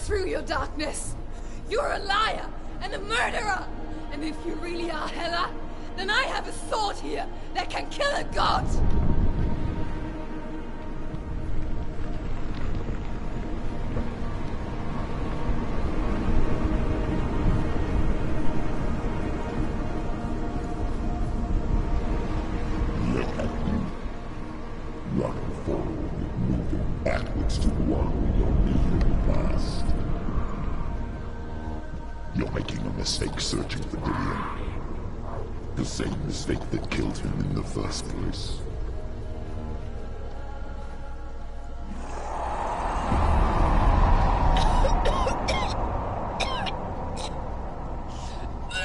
Through your darkness. You're a liar and a murderer. And if you really are Hela, then I have a sword here that can kill a god. Look at you. Running forward, moving backwards to wallow your knee in the past. You're making a mistake searching for Dillion. The same mistake that killed him in the first place.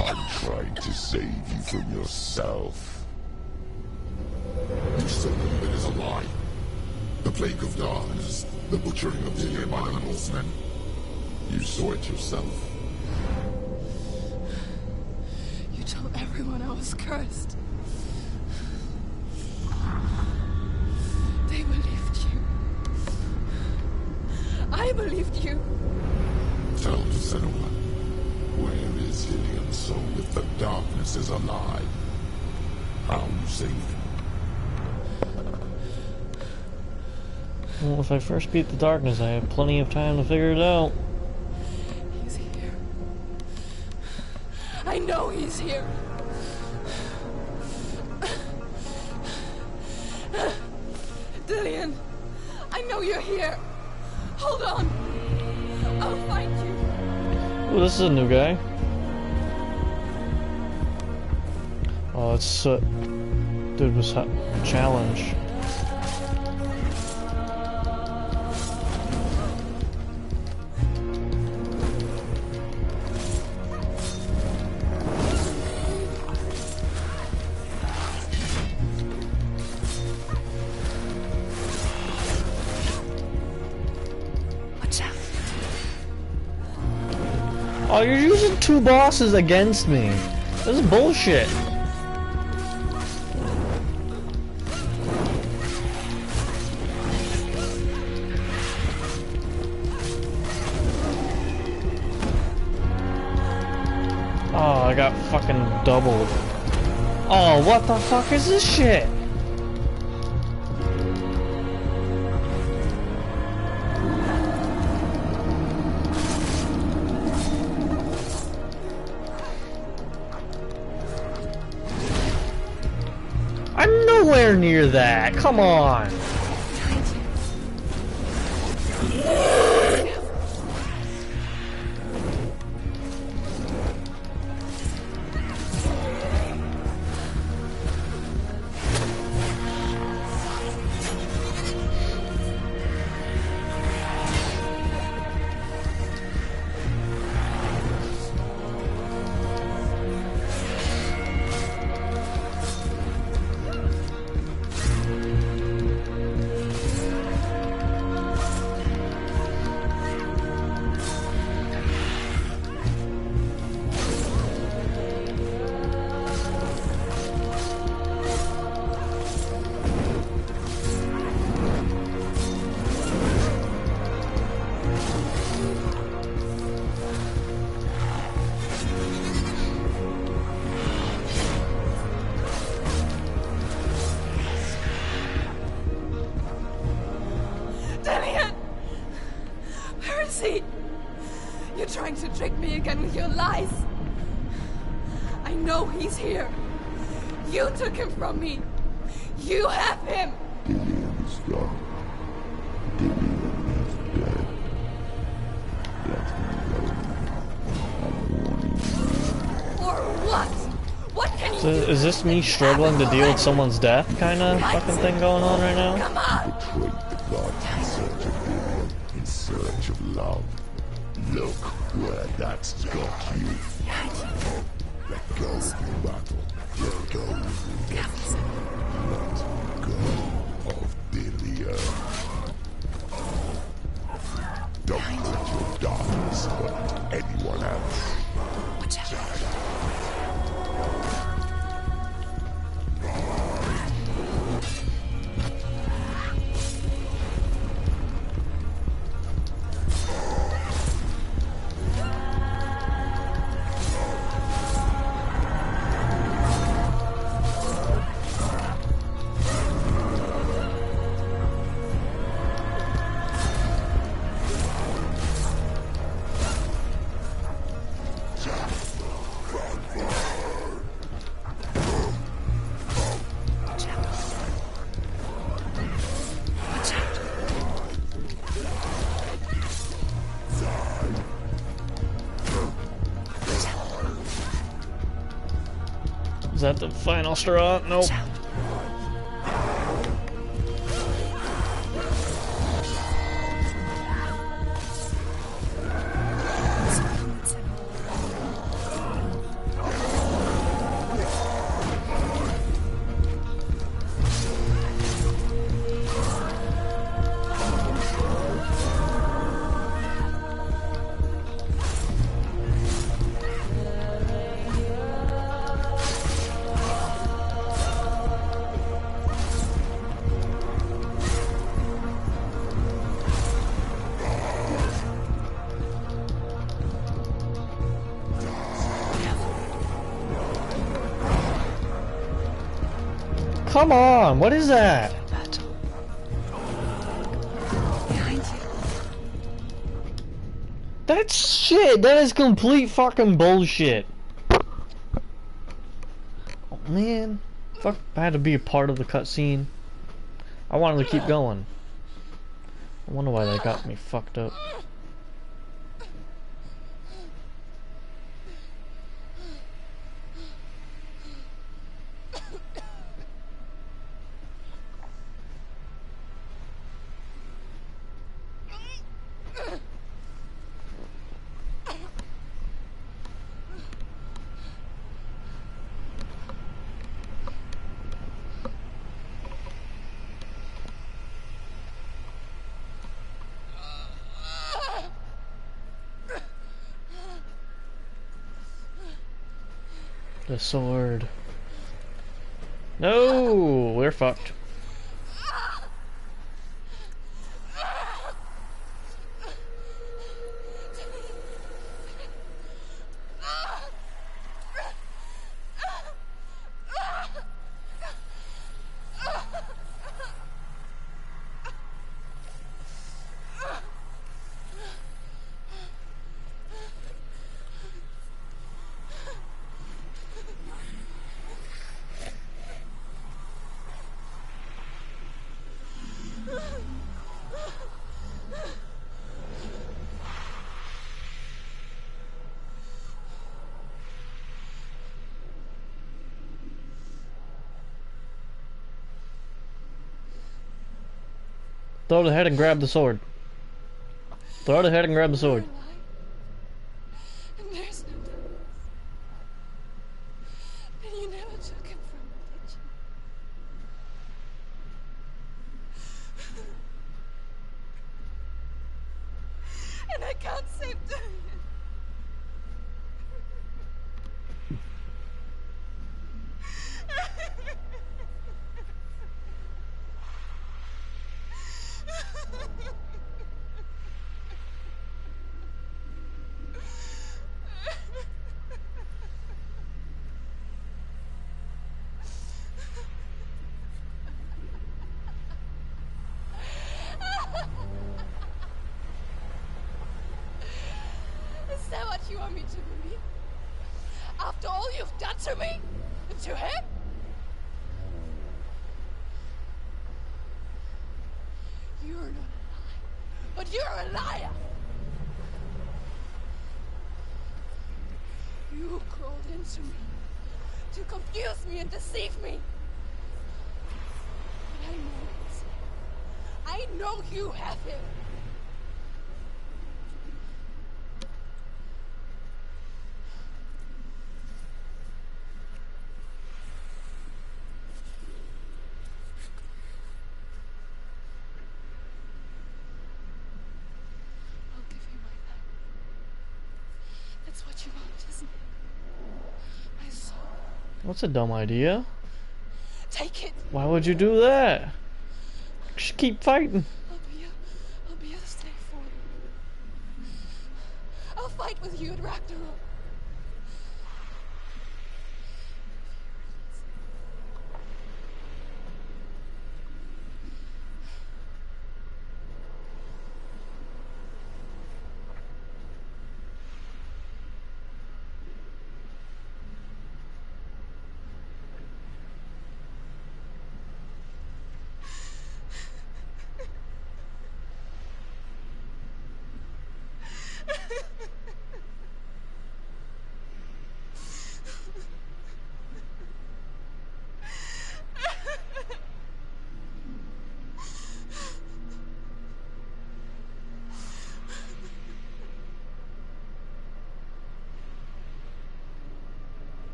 I'm trying to save you from yourself. You said that it is a lie. The plague of darkness, the butchering of Dillion by the Northmen. You saw it yourself. Everyone I was cursed. They believed you. I believed you. Tell me, Senua, where is Dillion's soul if the darkness is alive? How you saved him? Well, if I first beat the darkness, I have plenty of time to figure it out. He's here. I know he's here. Dillian, I know you're here. Hold on. I'll find you. Oh, this is a new guy. Oh, it's Soot. Dude was challenge. Watch out. Oh, you're using two bosses against me. This is bullshit. Oh, I got fucking doubled. Oh, what the fuck is this shit? I'm nowhere near that. Come on. Dillian! Where is he? You're trying to trick me again with your lies. I know he's here. You took him from me. You have him. Dillian is gone. Dillian is dead. Let me alone. I'm warning you. Or what? What can you So, do? is this me struggling to deal with someone's death kind of fucking thing going on right now? Come on! Betrayed the gods in search of Dillian, in search of love. Look where that's got you. Let go of the battle. Let go of the love. Let go of Dillian. Don't let your darkness hurt anyone else. Watch out. Is that the final straw? Nope. Come on, what is that? Behind you. That's shit. That is complete fucking bullshit. Man, fuck, I had to be a part of the cutscene. I wanted to keep going. I wonder why they got me fucked up. The sword. No, we're fucked. Throw it ahead and grab the sword. Throw it ahead and grab the sword. And there's no doubt. And you never took him from me, did you? And I can't save doing Is that what you want me to believe? After all you've done to me? And to him? You're not a liar, but you're a liar! You crawled into me to confuse me and deceive me. But I know it's him. I know you have him. I'll give you my pen. That's what you want, isn't it? My soul. What's a dumb idea? Take it. Why would you do that? Just keep fighting. I'll be a stay for you. I'll fight with you at Ragnarok.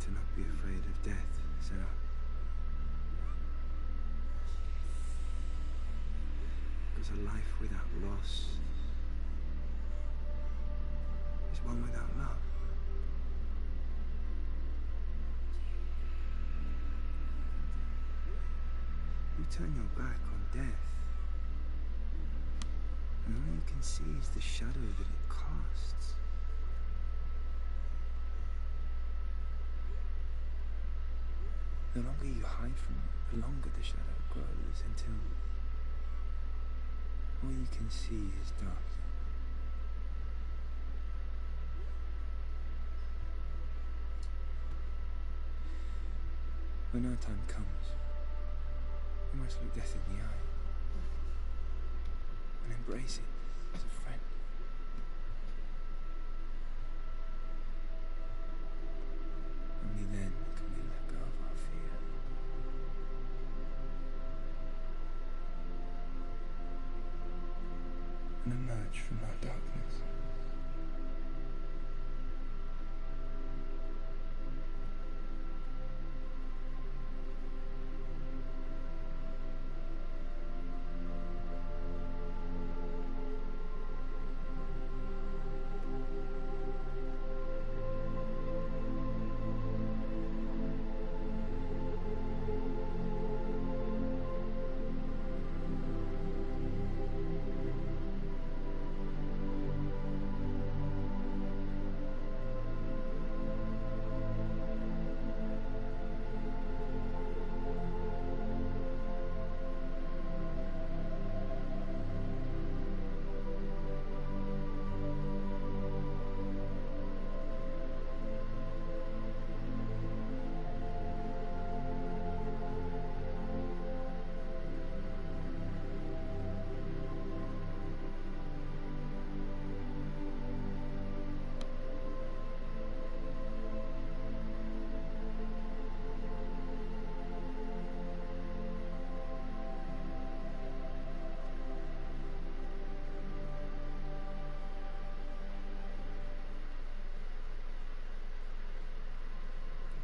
to not be afraid of death, Senua. Because a life without loss is one without love. You turn your back on death, and all you can see is the shadow that it casts. The longer you hide from it, the longer the shadow grows until all you can see is darkness. When our time comes, we must look death in the eye and embrace it as a friend. Only then can we let go of our fear. And emerge from our darkness.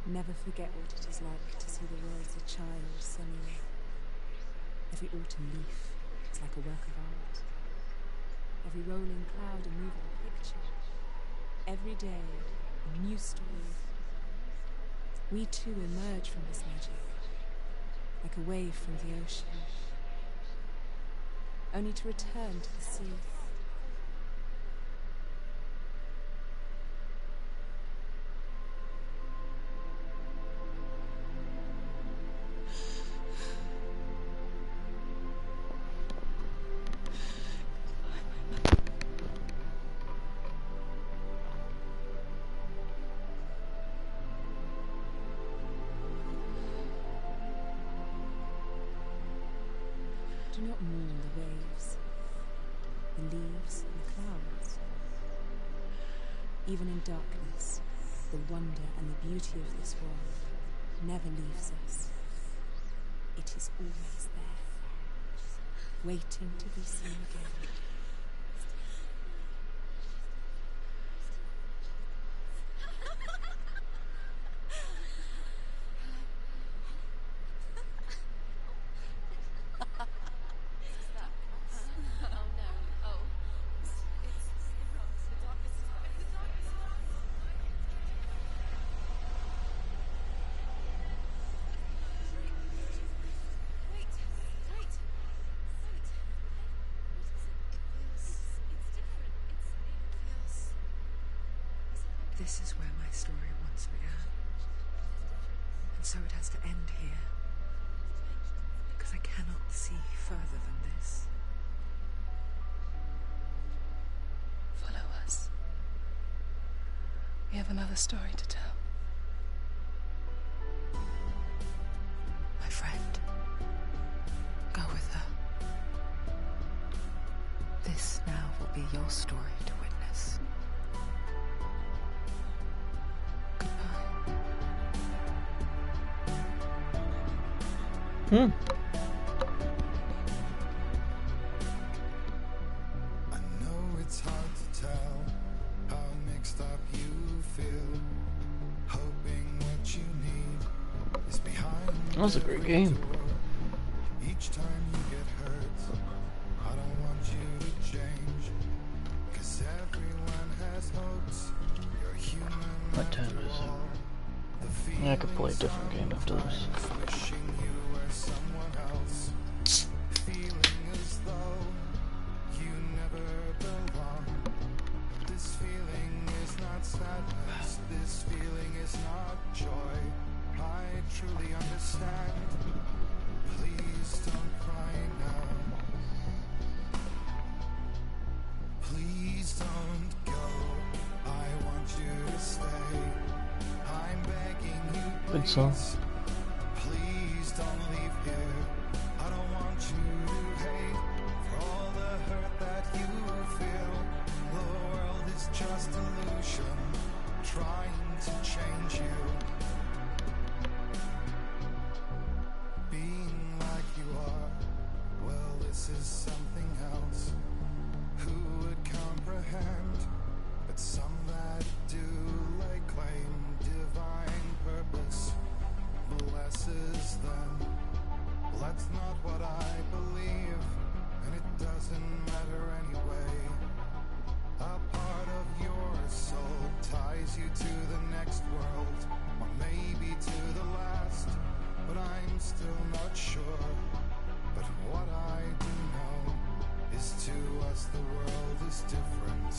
Never forget what it is like to see the world as a child, Senua. Every autumn leaf is like a work of art. Every rolling cloud a moving picture. Every day a new story. We too emerge from this magic, like a wave from the ocean, only to return to the sea. Do not mourn the waves, the leaves, and the clouds. Even in darkness, the wonder and the beauty of this world never leaves us. It is always there, waiting to be seen again. This is where my story once began. And so it has to end here. Because I cannot see further than this. Follow us. We have another story to tell. My friend, go with her. This now will be your story to witness. Hmm. I know it's hard to tell how mixed up you feel, hoping what you That was a great game. Each time you get hurt, I don't want you to change. 'Cause everyone has hopes. You're human. What time is it? Yeah, I could play a different game after this. Wishing you were someone else. Feeling as though you never belong. This feeling is not sadness. This feeling is not joy. I truly understand. Please don't cry now. Please don't go. I want you to stay. I'm begging you, Good song. please don't leave here. I don't want you to hate for all the hurt that you feel. The world is just illusion, trying to change you. Being like you are, well, this is something else. Who would comprehend? But some that do lay claim divine purpose blesses them. Well, that's not what I believe, and it doesn't matter anyway. A part of your soul ties you to the next world, or maybe to the last, but I'm still not sure. But what I do know is to us the world is different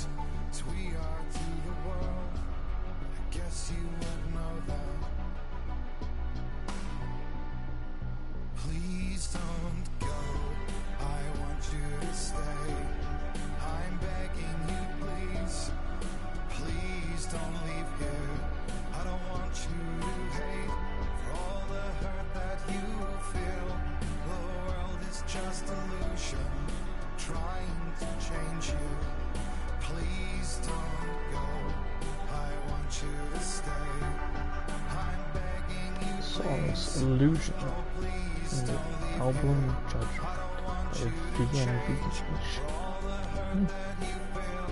as we are to the world. I guess you would know that. Please don't go. I want you to stay. I'm begging you, please. Please don't leave here. I don't want you to hate for all the hurt that you feel. The world is just illusion, trying to change you. Please don't go. I want you to stay. I'm begging you, Song's please. Illusion Oh, please in the don't leave album here. Judgment I don't want by you to Vienna change Beach. all the hurt that you feel.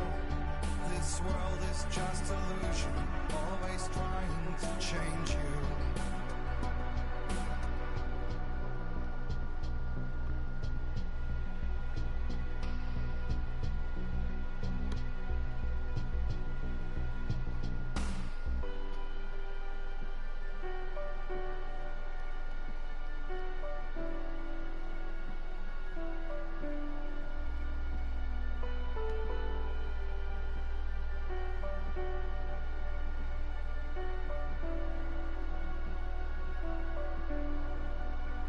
This world is just illusion, always trying to change you.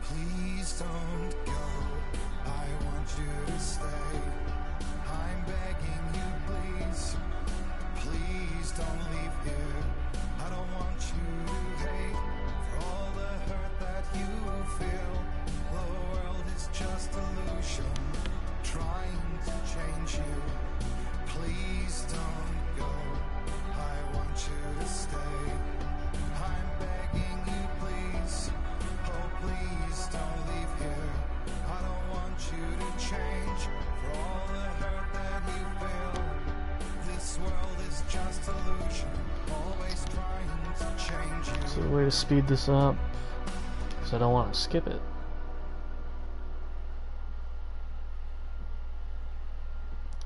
Please don't go. I want you to stay. I'm begging you, please. Please don't leave here. I don't want you to hate for all the hurt that you feel. The world is just illusion, trying to change you. Please don't go. I want you to stay. I'm begging you, please. Oh, please don't leave here. I don't want you to change for all the hurt that you feel. This world is just illusion, always trying to change you. So the way to speed this up, because I don't want to skip it.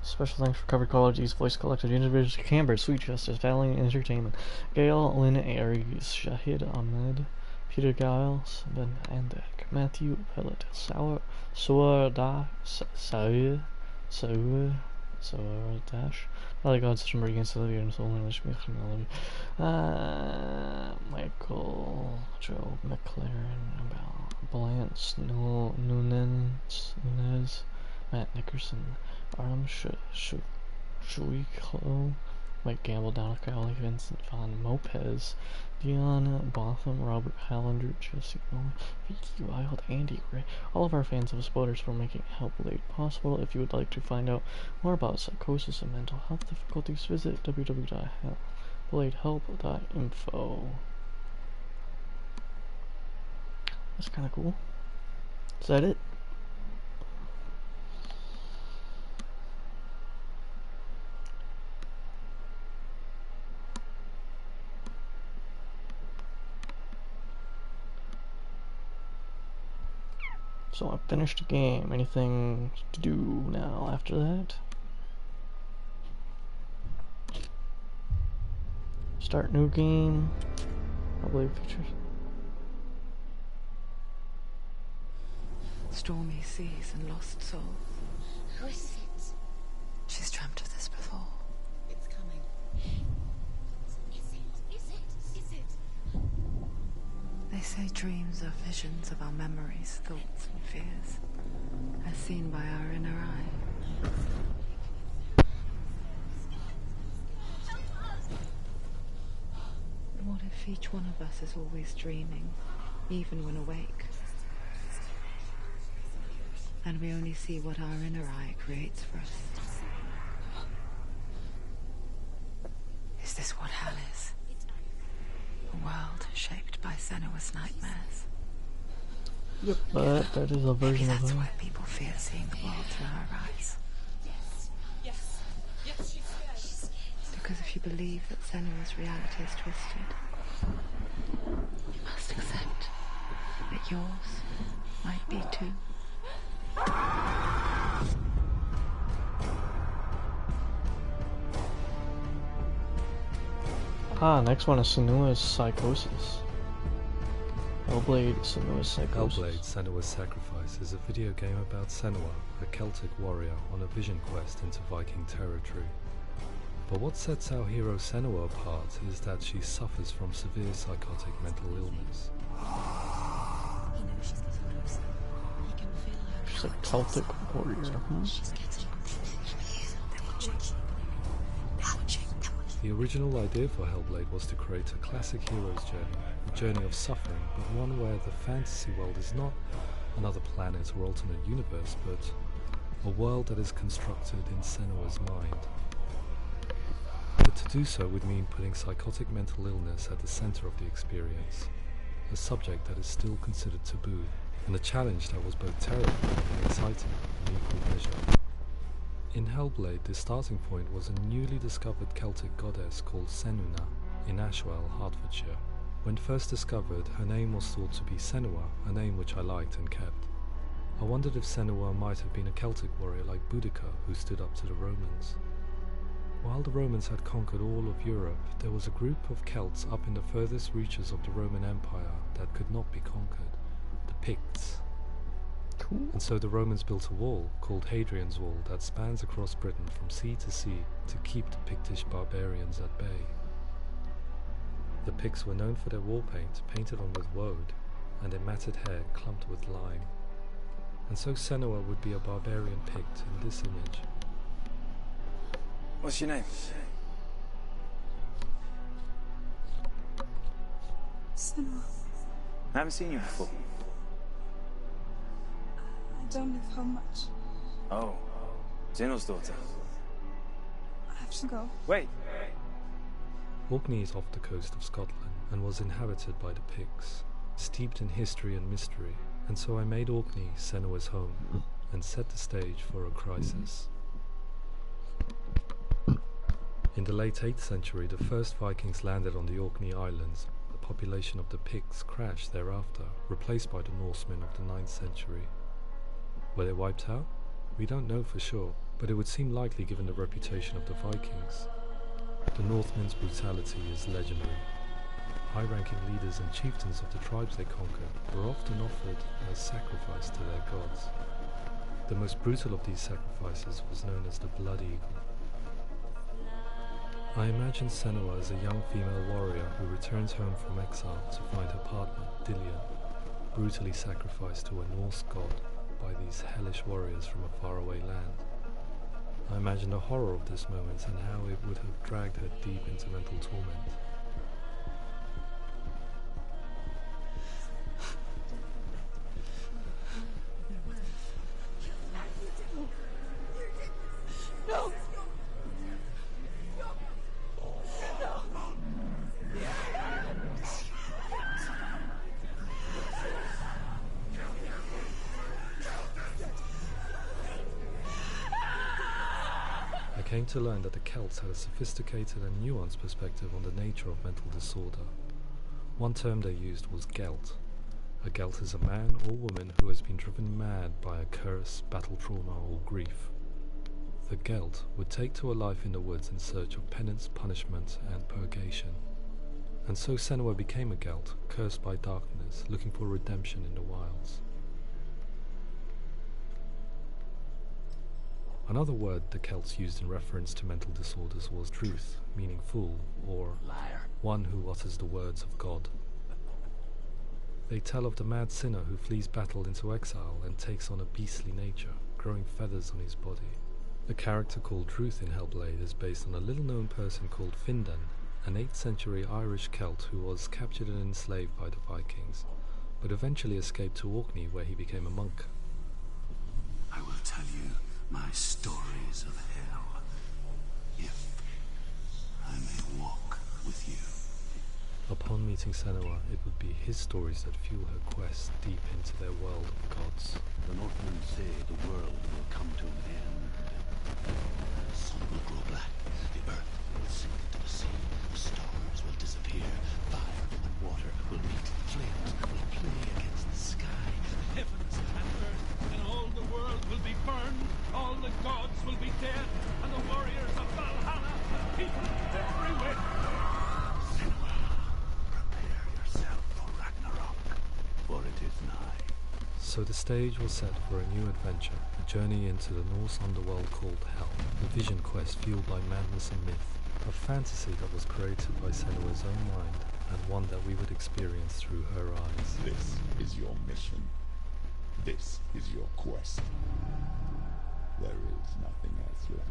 Special thanks for cover qualities, voice collected individuals, Camber, Sweet Justice, Valiant Entertainment, Gail, Lynn Aries, Shahid Ahmed, Peter Giles, Ben Andek, Matthew Pellet, Sour Dash, Valley Gods, System Against the Living and Soul, English, Michael, Joe McLaren, Balance, Nunez, Matt Nickerson, Artem Shuiklo, Mike Gamble, Donna Crowley, Vincent Von Mopez, Dion Botham, Robert Hallander, Jesse Owen, Vicky Wild, Andy Ray, all of our fans of spoilers for making Hellblade possible. If you would like to find out more about psychosis and mental health difficulties, visit www.bladehelp.info. That's kind of cool. Is that it? So I finished the game. Anything to do now after that? Start new game. Probably features. Stormy seas and lost souls. Who is it? She's dreamt of this before. It's coming. Is it? They say dreams are visions of our memories, thoughts and fears, as seen by our inner eye. What if each one of us is always dreaming, even when awake? And we only see what our inner eye creates for us. Is this what hell is? A world shaped by Senua's nightmares. Yep, but that is a Maybe version of that's that. why people fear seeing the world through her eyes. Yes, she's scared. Because if you believe that Senua's reality is twisted, you must accept that yours might be too. Next one is Senua's Psychosis. Hellblade, Senua's Psychosis. Hellblade, Senua's Sacrifice is a video game about Senua, a Celtic warrior on a vision quest into Viking territory. But what sets our hero Senua apart is that she suffers from severe psychotic mental illness. He knows she's getting closer. He can feel her. She's a Celtic warrior. She's getting closer. They're watching. They're watching. The original idea for Hellblade was to create a classic hero's journey, a journey of suffering, but one where the fantasy world is not another planet or alternate universe, but a world that is constructed in Senua's mind. But to do so would mean putting psychotic mental illness at the center of the experience, a subject that is still considered taboo, and a challenge that was both terrifying and exciting in equal measure. In Hellblade, the starting point was a newly discovered Celtic goddess called Senua in Ashwell, Hertfordshire. When first discovered, her name was thought to be Senua, a name which I liked and kept. I wondered if Senua might have been a Celtic warrior like Boudica who stood up to the Romans. While the Romans had conquered all of Europe, there was a group of Celts up in the furthest reaches of the Roman Empire that could not be conquered, the Picts. Cool. And so the Romans built a wall, called Hadrian's Wall, that spans across Britain from sea to sea to keep the Pictish barbarians at bay. The Picts were known for their war paint, painted on with woad, and their matted hair clumped with lime. And so Senua would be a barbarian Pict in this image. What's your name? Senua, I haven't seen you before. I don't live home much. Oh, Zeno's daughter. I have to go. Wait. Orkney is off the coast of Scotland and was inhabited by the Picts, steeped in history and mystery, and so I made Orkney Senua's home and set the stage for a crisis. In the late 8th century, the first Vikings landed on the Orkney Islands. The population of the Picts crashed thereafter, replaced by the Norsemen of the 9th century. Were they wiped out? We don't know for sure, but it would seem likely given the reputation of the Vikings. The Northmen's brutality is legendary. High-ranking leaders and chieftains of the tribes they conquered were often offered as sacrifice to their gods. The most brutal of these sacrifices was known as the Blood Eagle. I imagine Senua as a young female warrior who returns home from exile to find her partner, Dillion, brutally sacrificed to a Norse god by these hellish warriors from a faraway land. I imagine the horror of this moment and how it would have dragged her deep into mental torment. No! I came to learn that the Celts had a sophisticated and nuanced perspective on the nature of mental disorder. One term they used was gelt, A Gelt is a man or woman who has been driven mad by a curse, battle trauma, or grief. The Gelt would take to a life in the woods in search of penance, punishment, and purgation. And so Senua became a Gelt, cursed by darkness, looking for redemption in the wilds. Another word the Celts used in reference to mental disorders was truth, meaning fool, or liar, one who utters the words of God. They tell of the mad sinner who flees battle into exile and takes on a beastly nature, growing feathers on his body. The character called Truth in Hellblade is based on a little-known person called Findan, an 8th century Irish Celt who was captured and enslaved by the Vikings, but eventually escaped to Orkney where he became a monk. I will tell you my stories of hell, if I may walk with you. Upon meeting Senua, it would be his stories that fuel her quest deep into their world of gods. The Northmen say the world will come to an end. The sun will grow black, the earth will sink into the sea, the stars will disappear, fire and water will meet, flames will play against the sky. Heavens and earth and all the world will be burned, all the gods will be dead, and the warriors of Valhalla, and people everywhere. Senua, prepare yourself for Ragnarok, for it is nigh. So the stage was set for a new adventure, a journey into the Norse underworld called Hell, a vision quest fueled by madness and myth, a fantasy that was created by Senua's own mind, and one that we would experience through her eyes. This is your mission. This is your quest. There is nothing else left.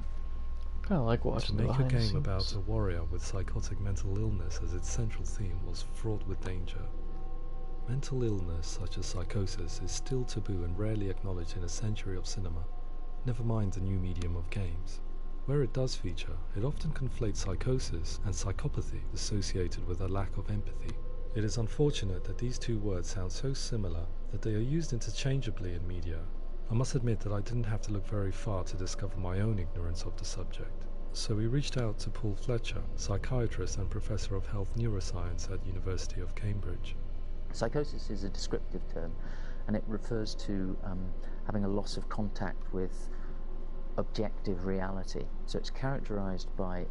Kind of like To watching the make a behind the game scenes. about a warrior with psychotic mental illness as its central theme was fraught with danger. Mental illness such as psychosis is still taboo and rarely acknowledged in a century of cinema, never mind the new medium of games. Where it does feature, it often conflates psychosis and psychopathy associated with a lack of empathy. It is unfortunate that these two words sound so similar that they are used interchangeably in media. I must admit that I didn't have to look very far to discover my own ignorance of the subject. So we reached out to Paul Fletcher, psychiatrist and professor of health neuroscience at University of Cambridge. Psychosis is a descriptive term, and it refers to having a loss of contact with objective reality. So it's characterized by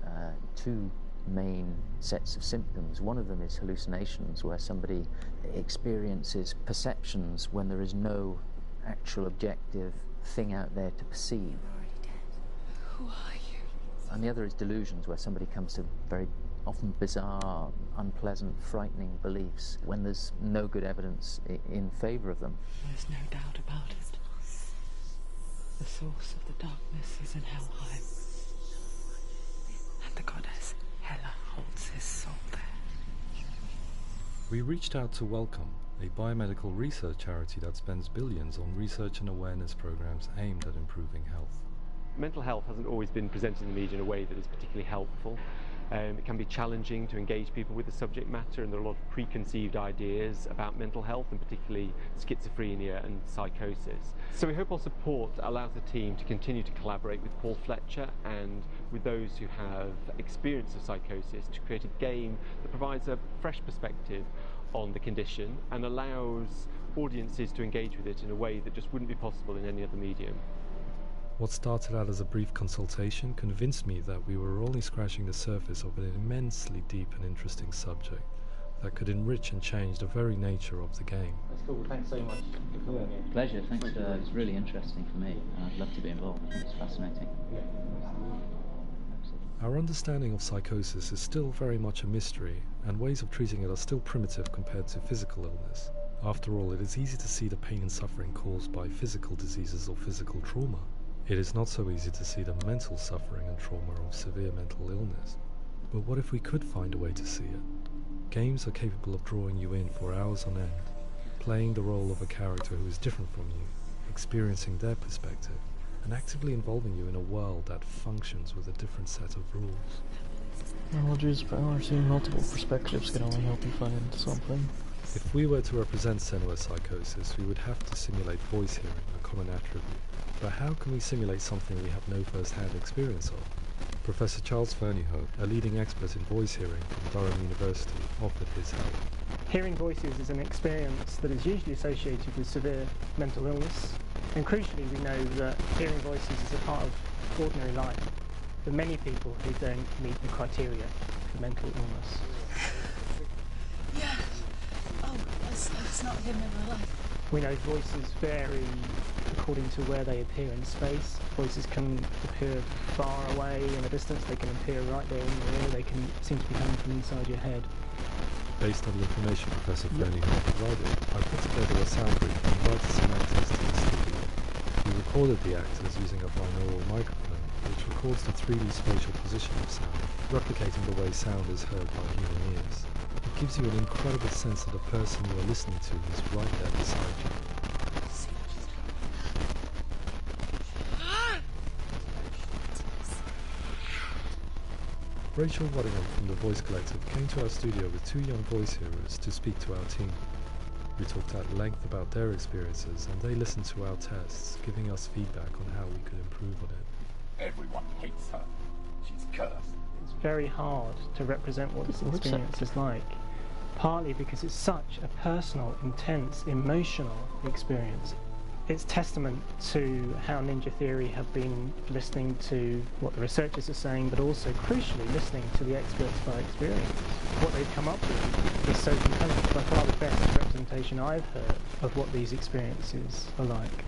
two main sets of symptoms. One of them is hallucinations, where somebody experiences perceptions when there is no actual objective thing out there to perceive. Who are you? And the other is delusions, where somebody comes to very often bizarre, unpleasant, frightening beliefs when there's no good evidence in favour of them. There's no doubt about it. The source of the darkness is in Helheim. And the goddess Hela holds his soul there. We reached out to Welcome, a biomedical research charity that spends billions on research and awareness programs aimed at improving health. Mental health hasn't always been presented in the media in a way that is particularly helpful. It can be challenging to engage people with the subject matter, and there are a lot of preconceived ideas about mental health, and particularly schizophrenia and psychosis. So we hope our support allows the team to continue to collaborate with Paul Fletcher and with those who have experience of psychosis to create a game that provides a fresh perspective on the condition and allows audiences to engage with it in a way that just wouldn't be possible in any other medium. What started out as a brief consultation convinced me that we were only scratching the surface of an immensely deep and interesting subject that could enrich and change the very nature of the game. That's cool. Thanks so much for coming in. Pleasure. Thanks. It's really interesting for me. I'd love to be involved. It's fascinating. Our understanding of psychosis is still very much a mystery, and ways of treating it are still primitive compared to physical illness. After all, it is easy to see the pain and suffering caused by physical diseases or physical trauma. It is not so easy to see the mental suffering and trauma of severe mental illness. But what if we could find a way to see it? Games are capable of drawing you in for hours on end, playing the role of a character who is different from you, experiencing their perspective, and actively involving you in a world that functions with a different set of rules. Technology's power, seeing multiple perspectives can only help you find something. If we were to represent Senua's psychosis, we would have to simulate voice hearing, a common attribute. But how can we simulate something we have no first-hand experience of? Professor Charles Fernyhough, a leading expert in voice hearing from Durham University, offered his help. Hearing voices is an experience that is usually associated with severe mental illness, and crucially we know that hearing voices is a part of ordinary life for many people who don't meet the criteria for mental illness. Yeah. Oh, it's not him in real life. We know voices vary according to where they appear in space. Voices can appear far away in the distance, they can appear right there in your ear, they can seem to be coming from inside your head. Based on the information Professor Fernie had provided, I put together a sound brief and invited some actors to the studio. We recorded the actors using a binaural microphone, which records the 3D spatial position of sound, replicating the way sound is heard by human ears. It gives you an incredible sense that the person you are listening to is right there beside you. Rachel Waddingham from the Voice Collective came to our studio with 2 young voice hearers to speak to our team. We talked at length about their experiences and they listened to our tests, giving us feedback on how we could improve on it. Everyone hates her. She's cursed. It's very hard to represent what this experience is like, partly because it's such a personal, intense, emotional experience. It's testament to how Ninja Theory have been listening to what the researchers are saying, but also crucially listening to the experts of our experience. What they've come up with is so compelling. It's by far the best representation I've heard of what these experiences are like.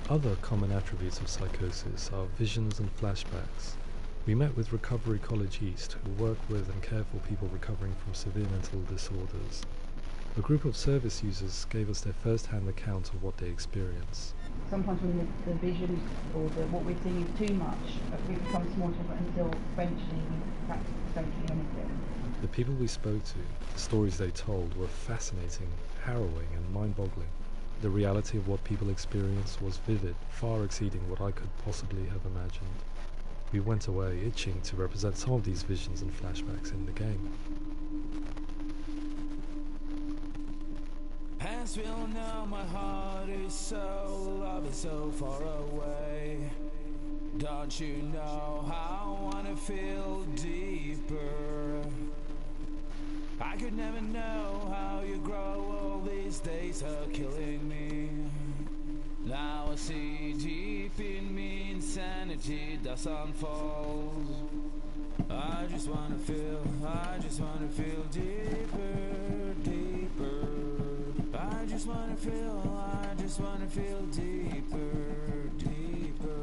Other common attributes of psychosis are visions and flashbacks. We met with Recovery College East, who work with and care for people recovering from severe mental disorders. A group of service users gave us their first-hand account of what they experience. Sometimes when the vision or what we're seeing is too much, we become small until eventually we practice don't see anything. The people we spoke to, the stories they told, were fascinating, harrowing and mind-boggling. The reality of what people experienced was vivid, far exceeding what I could possibly have imagined. We went away itching to represent some of these visions and flashbacks in the game. As we all know, my heart is so, love is so far away. Don't you know how I wanna feel deeper? I could never know how you grow, all these days are killing me. Now I see deep in me insanity does unfold. I just wanna feel deeper, deeper. I just wanna feel deeper, deeper.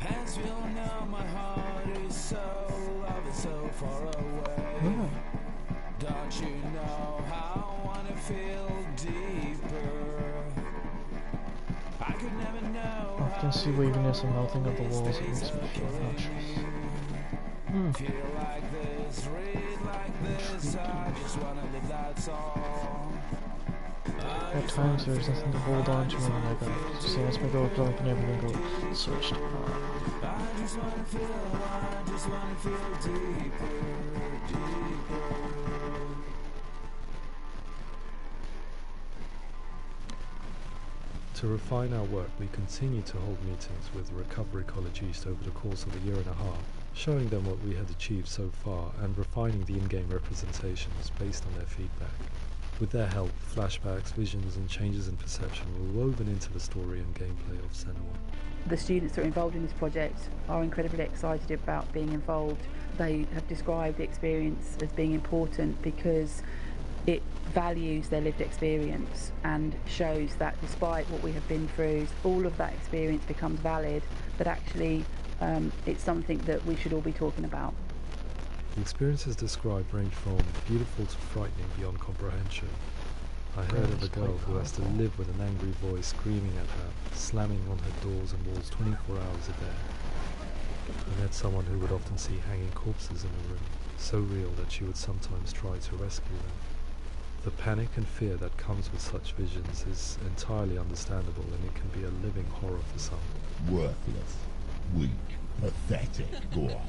As we all know, my heart is so, love is so far away. Don't you know how I wanna feel deeper? I could never know. I can see waviness and melting of the walls. It makes me feel nauseous. Feel like this, read like this. I just wanna live that song. At times there's nothing to hold on to when I got as soon as my door opened and everything goes switched. I just wanna feel deeper, deeper. To refine our work, we continue to hold meetings with Recovery College East over the course of a year and a half, showing them what we had achieved so far and refining the in-game representations based on their feedback. With their help, flashbacks, visions and changes in perception were woven into the story and gameplay of Senua. The students that are involved in this project are incredibly excited about being involved. They have described the experience as being important because it values their lived experience and shows that despite what we have been through, all of that experience becomes valid, that actually it's something that we should all be talking about. The experiences described range from beautiful to frightening beyond comprehension. I heard of a girl who has to live with an angry voice screaming at her, slamming on her doors and walls 24 hours a day. I met someone who would often see hanging corpses in a room, so real that she would sometimes try to rescue them. The panic and fear that comes with such visions is entirely understandable, and it can be a living horror for some. Worthless. Weak, pathetic. Go on.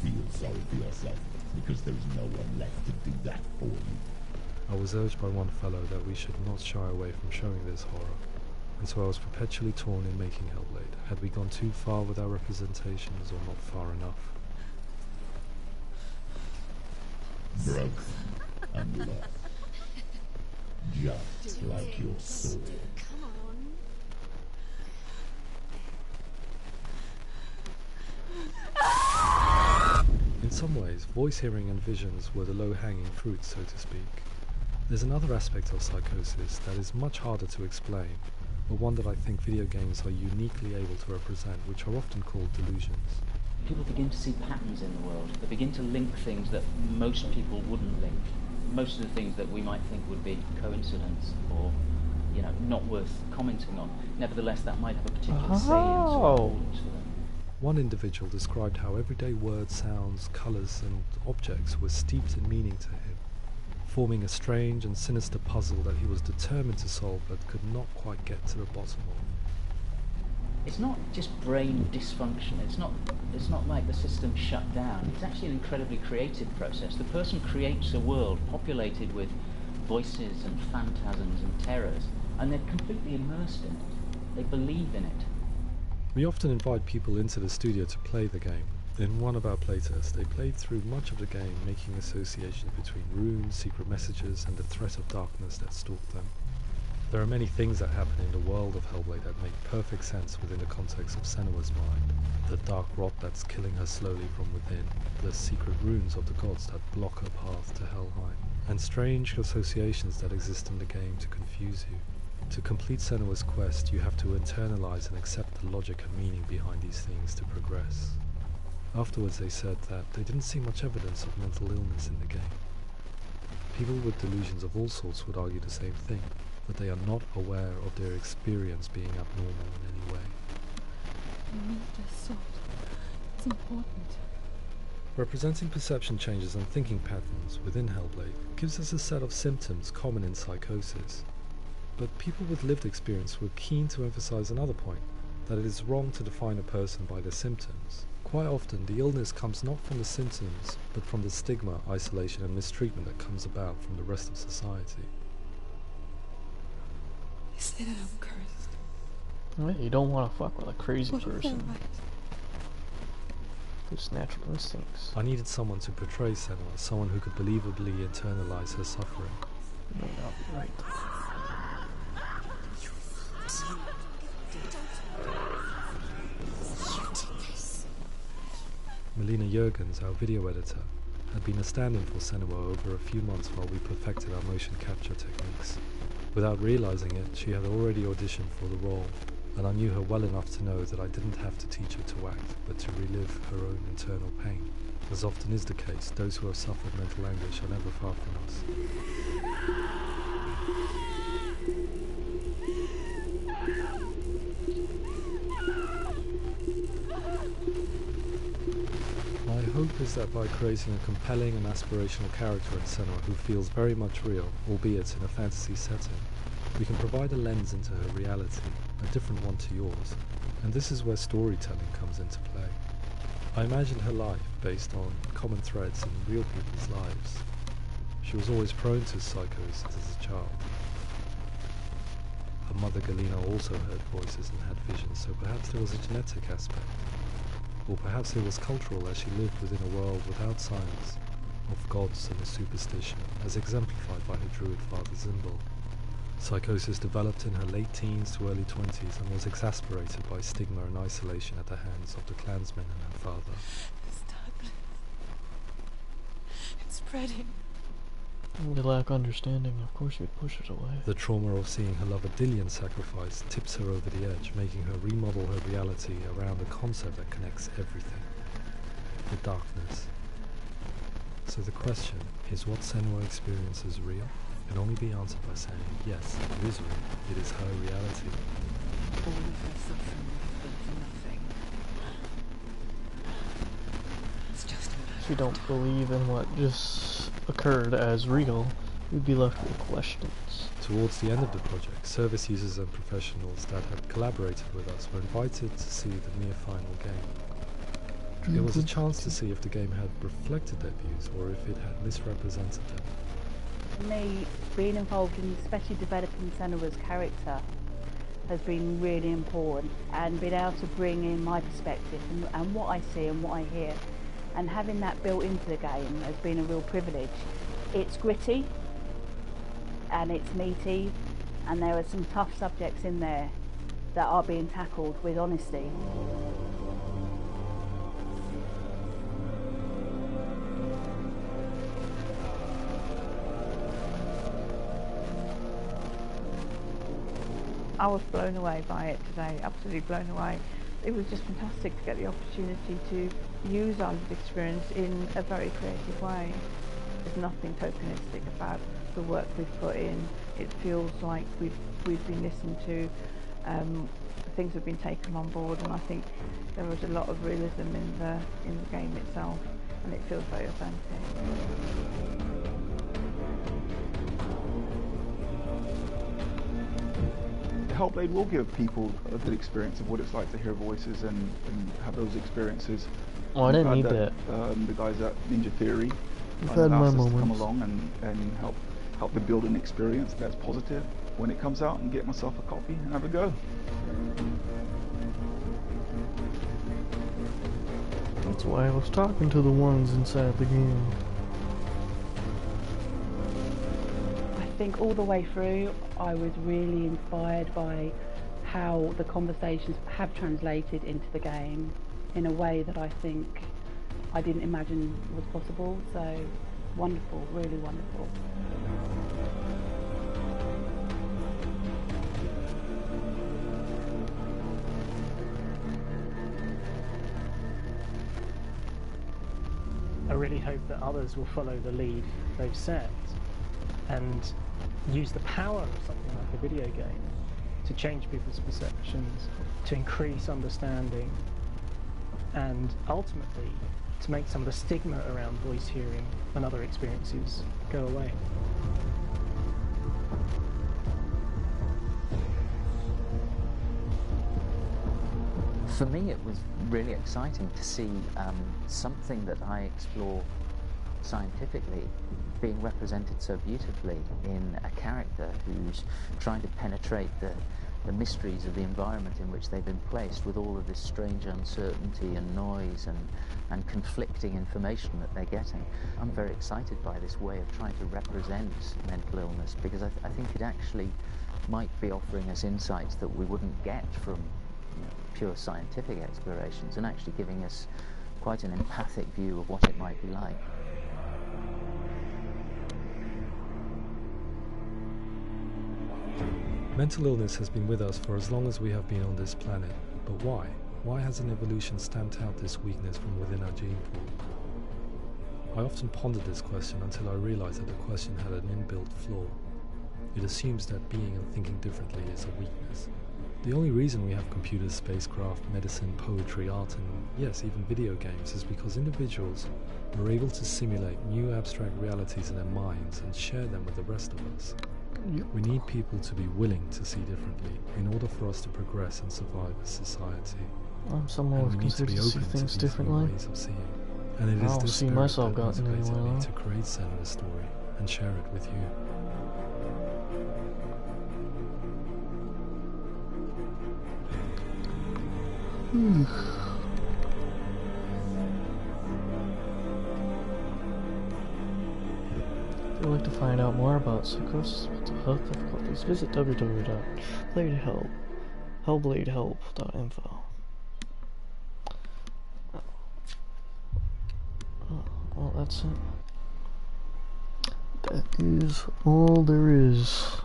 Feel sorry for yourself, because there is no one left to do that for you. I was urged by one fellow that we should not shy away from showing this horror, and so I was perpetually torn in making Hellblade. Had we gone too far with our representations, or not far enough? Broken and lost. Just like your soul. Come on. In some ways, voice hearing and visions were the low-hanging fruit, so to speak. There's another aspect of psychosis that is much harder to explain, but one that I think video games are uniquely able to represent, which are often called delusions. People begin to see patterns in the world. They begin to link things that most people wouldn't link. Most of the things that we might think would be coincidence or, not worth commenting on. Nevertheless, that might have a particular salience or importance to them. One individual described how everyday words, sounds, colours and objects were steeped in meaning to him, forming a strange and sinister puzzle that he was determined to solve but could not quite get to the bottom of. It's not just brain dysfunction, it's not like the system shut down. It's actually an incredibly creative process. The person creates a world populated with voices and phantasms and terrors, and they're completely immersed in it. They believe in it. We often invite people into the studio to play the game. In one of our playtests, they played through much of the game, making associations between runes, secret messages, and the threat of darkness that stalked them. There are many things that happen in the world of Hellblade that make perfect sense within the context of Senua's mind. The dark rot that's killing her slowly from within, the secret runes of the gods that block her path to Helheim, and strange associations that exist in the game to confuse you. To complete Senua's quest, you have to internalize and accept the logic and meaning behind these things to progress. Afterwards they said that they didn't see much evidence of mental illness in the game. People with delusions of all sorts would argue the same thing, that they are not aware of their experience being abnormal in any way. You need a sword. It's important. Representing perception changes and thinking patterns within Hellblade gives us a set of symptoms common in psychosis. But people with lived experience were keen to emphasize another point, that it is wrong to define a person by their symptoms. Quite often, the illness comes not from the symptoms, but from the stigma, isolation and mistreatment that comes about from the rest of society. You say that I'm cursed. Well, you don't want to fuck with a crazy What if they're person. right? Just natural instincts. I needed someone to portray Senua, someone who could believably internalize her suffering. You may not be right. Melina Jurgens, our video editor, had been a stand-in for Senua over a few months while we perfected our motion capture techniques. Without realizing it, she had already auditioned for the role, and I knew her well enough to know that I didn't have to teach her to act, but to relive her own internal pain. As often is the case, those who have suffered mental anguish are never far from us. My hope is that by creating a compelling and aspirational character in Senua who feels very much real, albeit in a fantasy setting, we can provide a lens into her reality, a different one to yours, and this is where storytelling comes into play. I imagined her life based on common threads in real people's lives. She was always prone to psychosis as a child. Her mother Galina also heard voices and had visions, so perhaps there was a genetic aspect. Or perhaps it was cultural, as she lived within a world without science, of gods and a superstition, as exemplified by her druid father Zimbal. Psychosis developed in her late teens to early 20s and was exacerbated by stigma and isolation at the hands of the clansmen and her father. It's darkness. It's spreading. We lack understanding, of course you'd push it away. The trauma of seeing her lover Dillian sacrificed tips her over the edge, making her remodel her reality around a concept that connects everything. The darkness. So the question, is what Senua experiences real? Can only be answered by saying, yes, it is real. It is her reality. All of her suffering would have been for nothing. It's just If you don't believe in what just occurred as real, you'd be left with questions. Towards the end of the project, service users and professionals that had collaborated with us were invited to see the near final game. It was a chance to see if the game had reflected their views or if it had misrepresented them. For me, being involved in especially developing Senua's character has been really important, and being able to bring in my perspective and what I see and what I hear, and having that built into the game has been a real privilege. It's gritty and it's meaty, and there are some tough subjects in there that are being tackled with honesty. I was blown away by it today, absolutely blown away. It was just fantastic to get the opportunity to use our lived experience in a very creative way. There's nothing tokenistic about the work we've put in. It feels like we've been listened to, things have been taken on board, and I think there was a lot of realism in the game itself, and it feels very authentic. Hellblade will give people a good experience of what it's like to hear voices and have those experiences. Oh, I didn't need that. The guys at Ninja Theory had my come moments. along and help to build an experience that's positive when it comes out, and get myself a copy and have a go. That's why I was talking to the ones inside the game. I think all the way through I was really inspired by how the conversations have translated into the game in a way that I think I didn't imagine was possible. So wonderful, really wonderful. I really hope that others will follow the lead they've set and use the power of something like a video game to change people's perceptions, to increase understanding, and ultimately to make some of the stigma around voice hearing and other experiences go away. For me, it was really exciting to see something that I explore scientifically being represented so beautifully in a character who's trying to penetrate the mysteries of the environment in which they've been placed, with all of this strange uncertainty and noise and conflicting information that they're getting. I'm very excited by this way of trying to represent mental illness, because I think it actually might be offering us insights that we wouldn't get from pure scientific explorations, and actually giving us quite an empathic view of what it might be like. Mental illness has been with us for as long as we have been on this planet, but why? Why hasn't evolution stamped out this weakness from within our gene pool? I often pondered this question until I realized that the question had an inbuilt flaw. It assumes that being and thinking differently is a weakness. The only reason we have computers, spacecraft, medicine, poetry, art, and yes, even video games is because individuals are able to simulate new abstract realities in their minds and share them with the rest of us. We need people to be willing to see differently in order for us to progress and survive as society. I'm someone who's considered to see things differently. Ways of seeing. And it is I don't this see spirit myself that gotten motivated anywhere me though. to create Senua's story and share it with you. If you'd like to find out more about psychosis with health difficulties, visit www.hellbladehelp.info. Oh, well, that's it. That is all there is.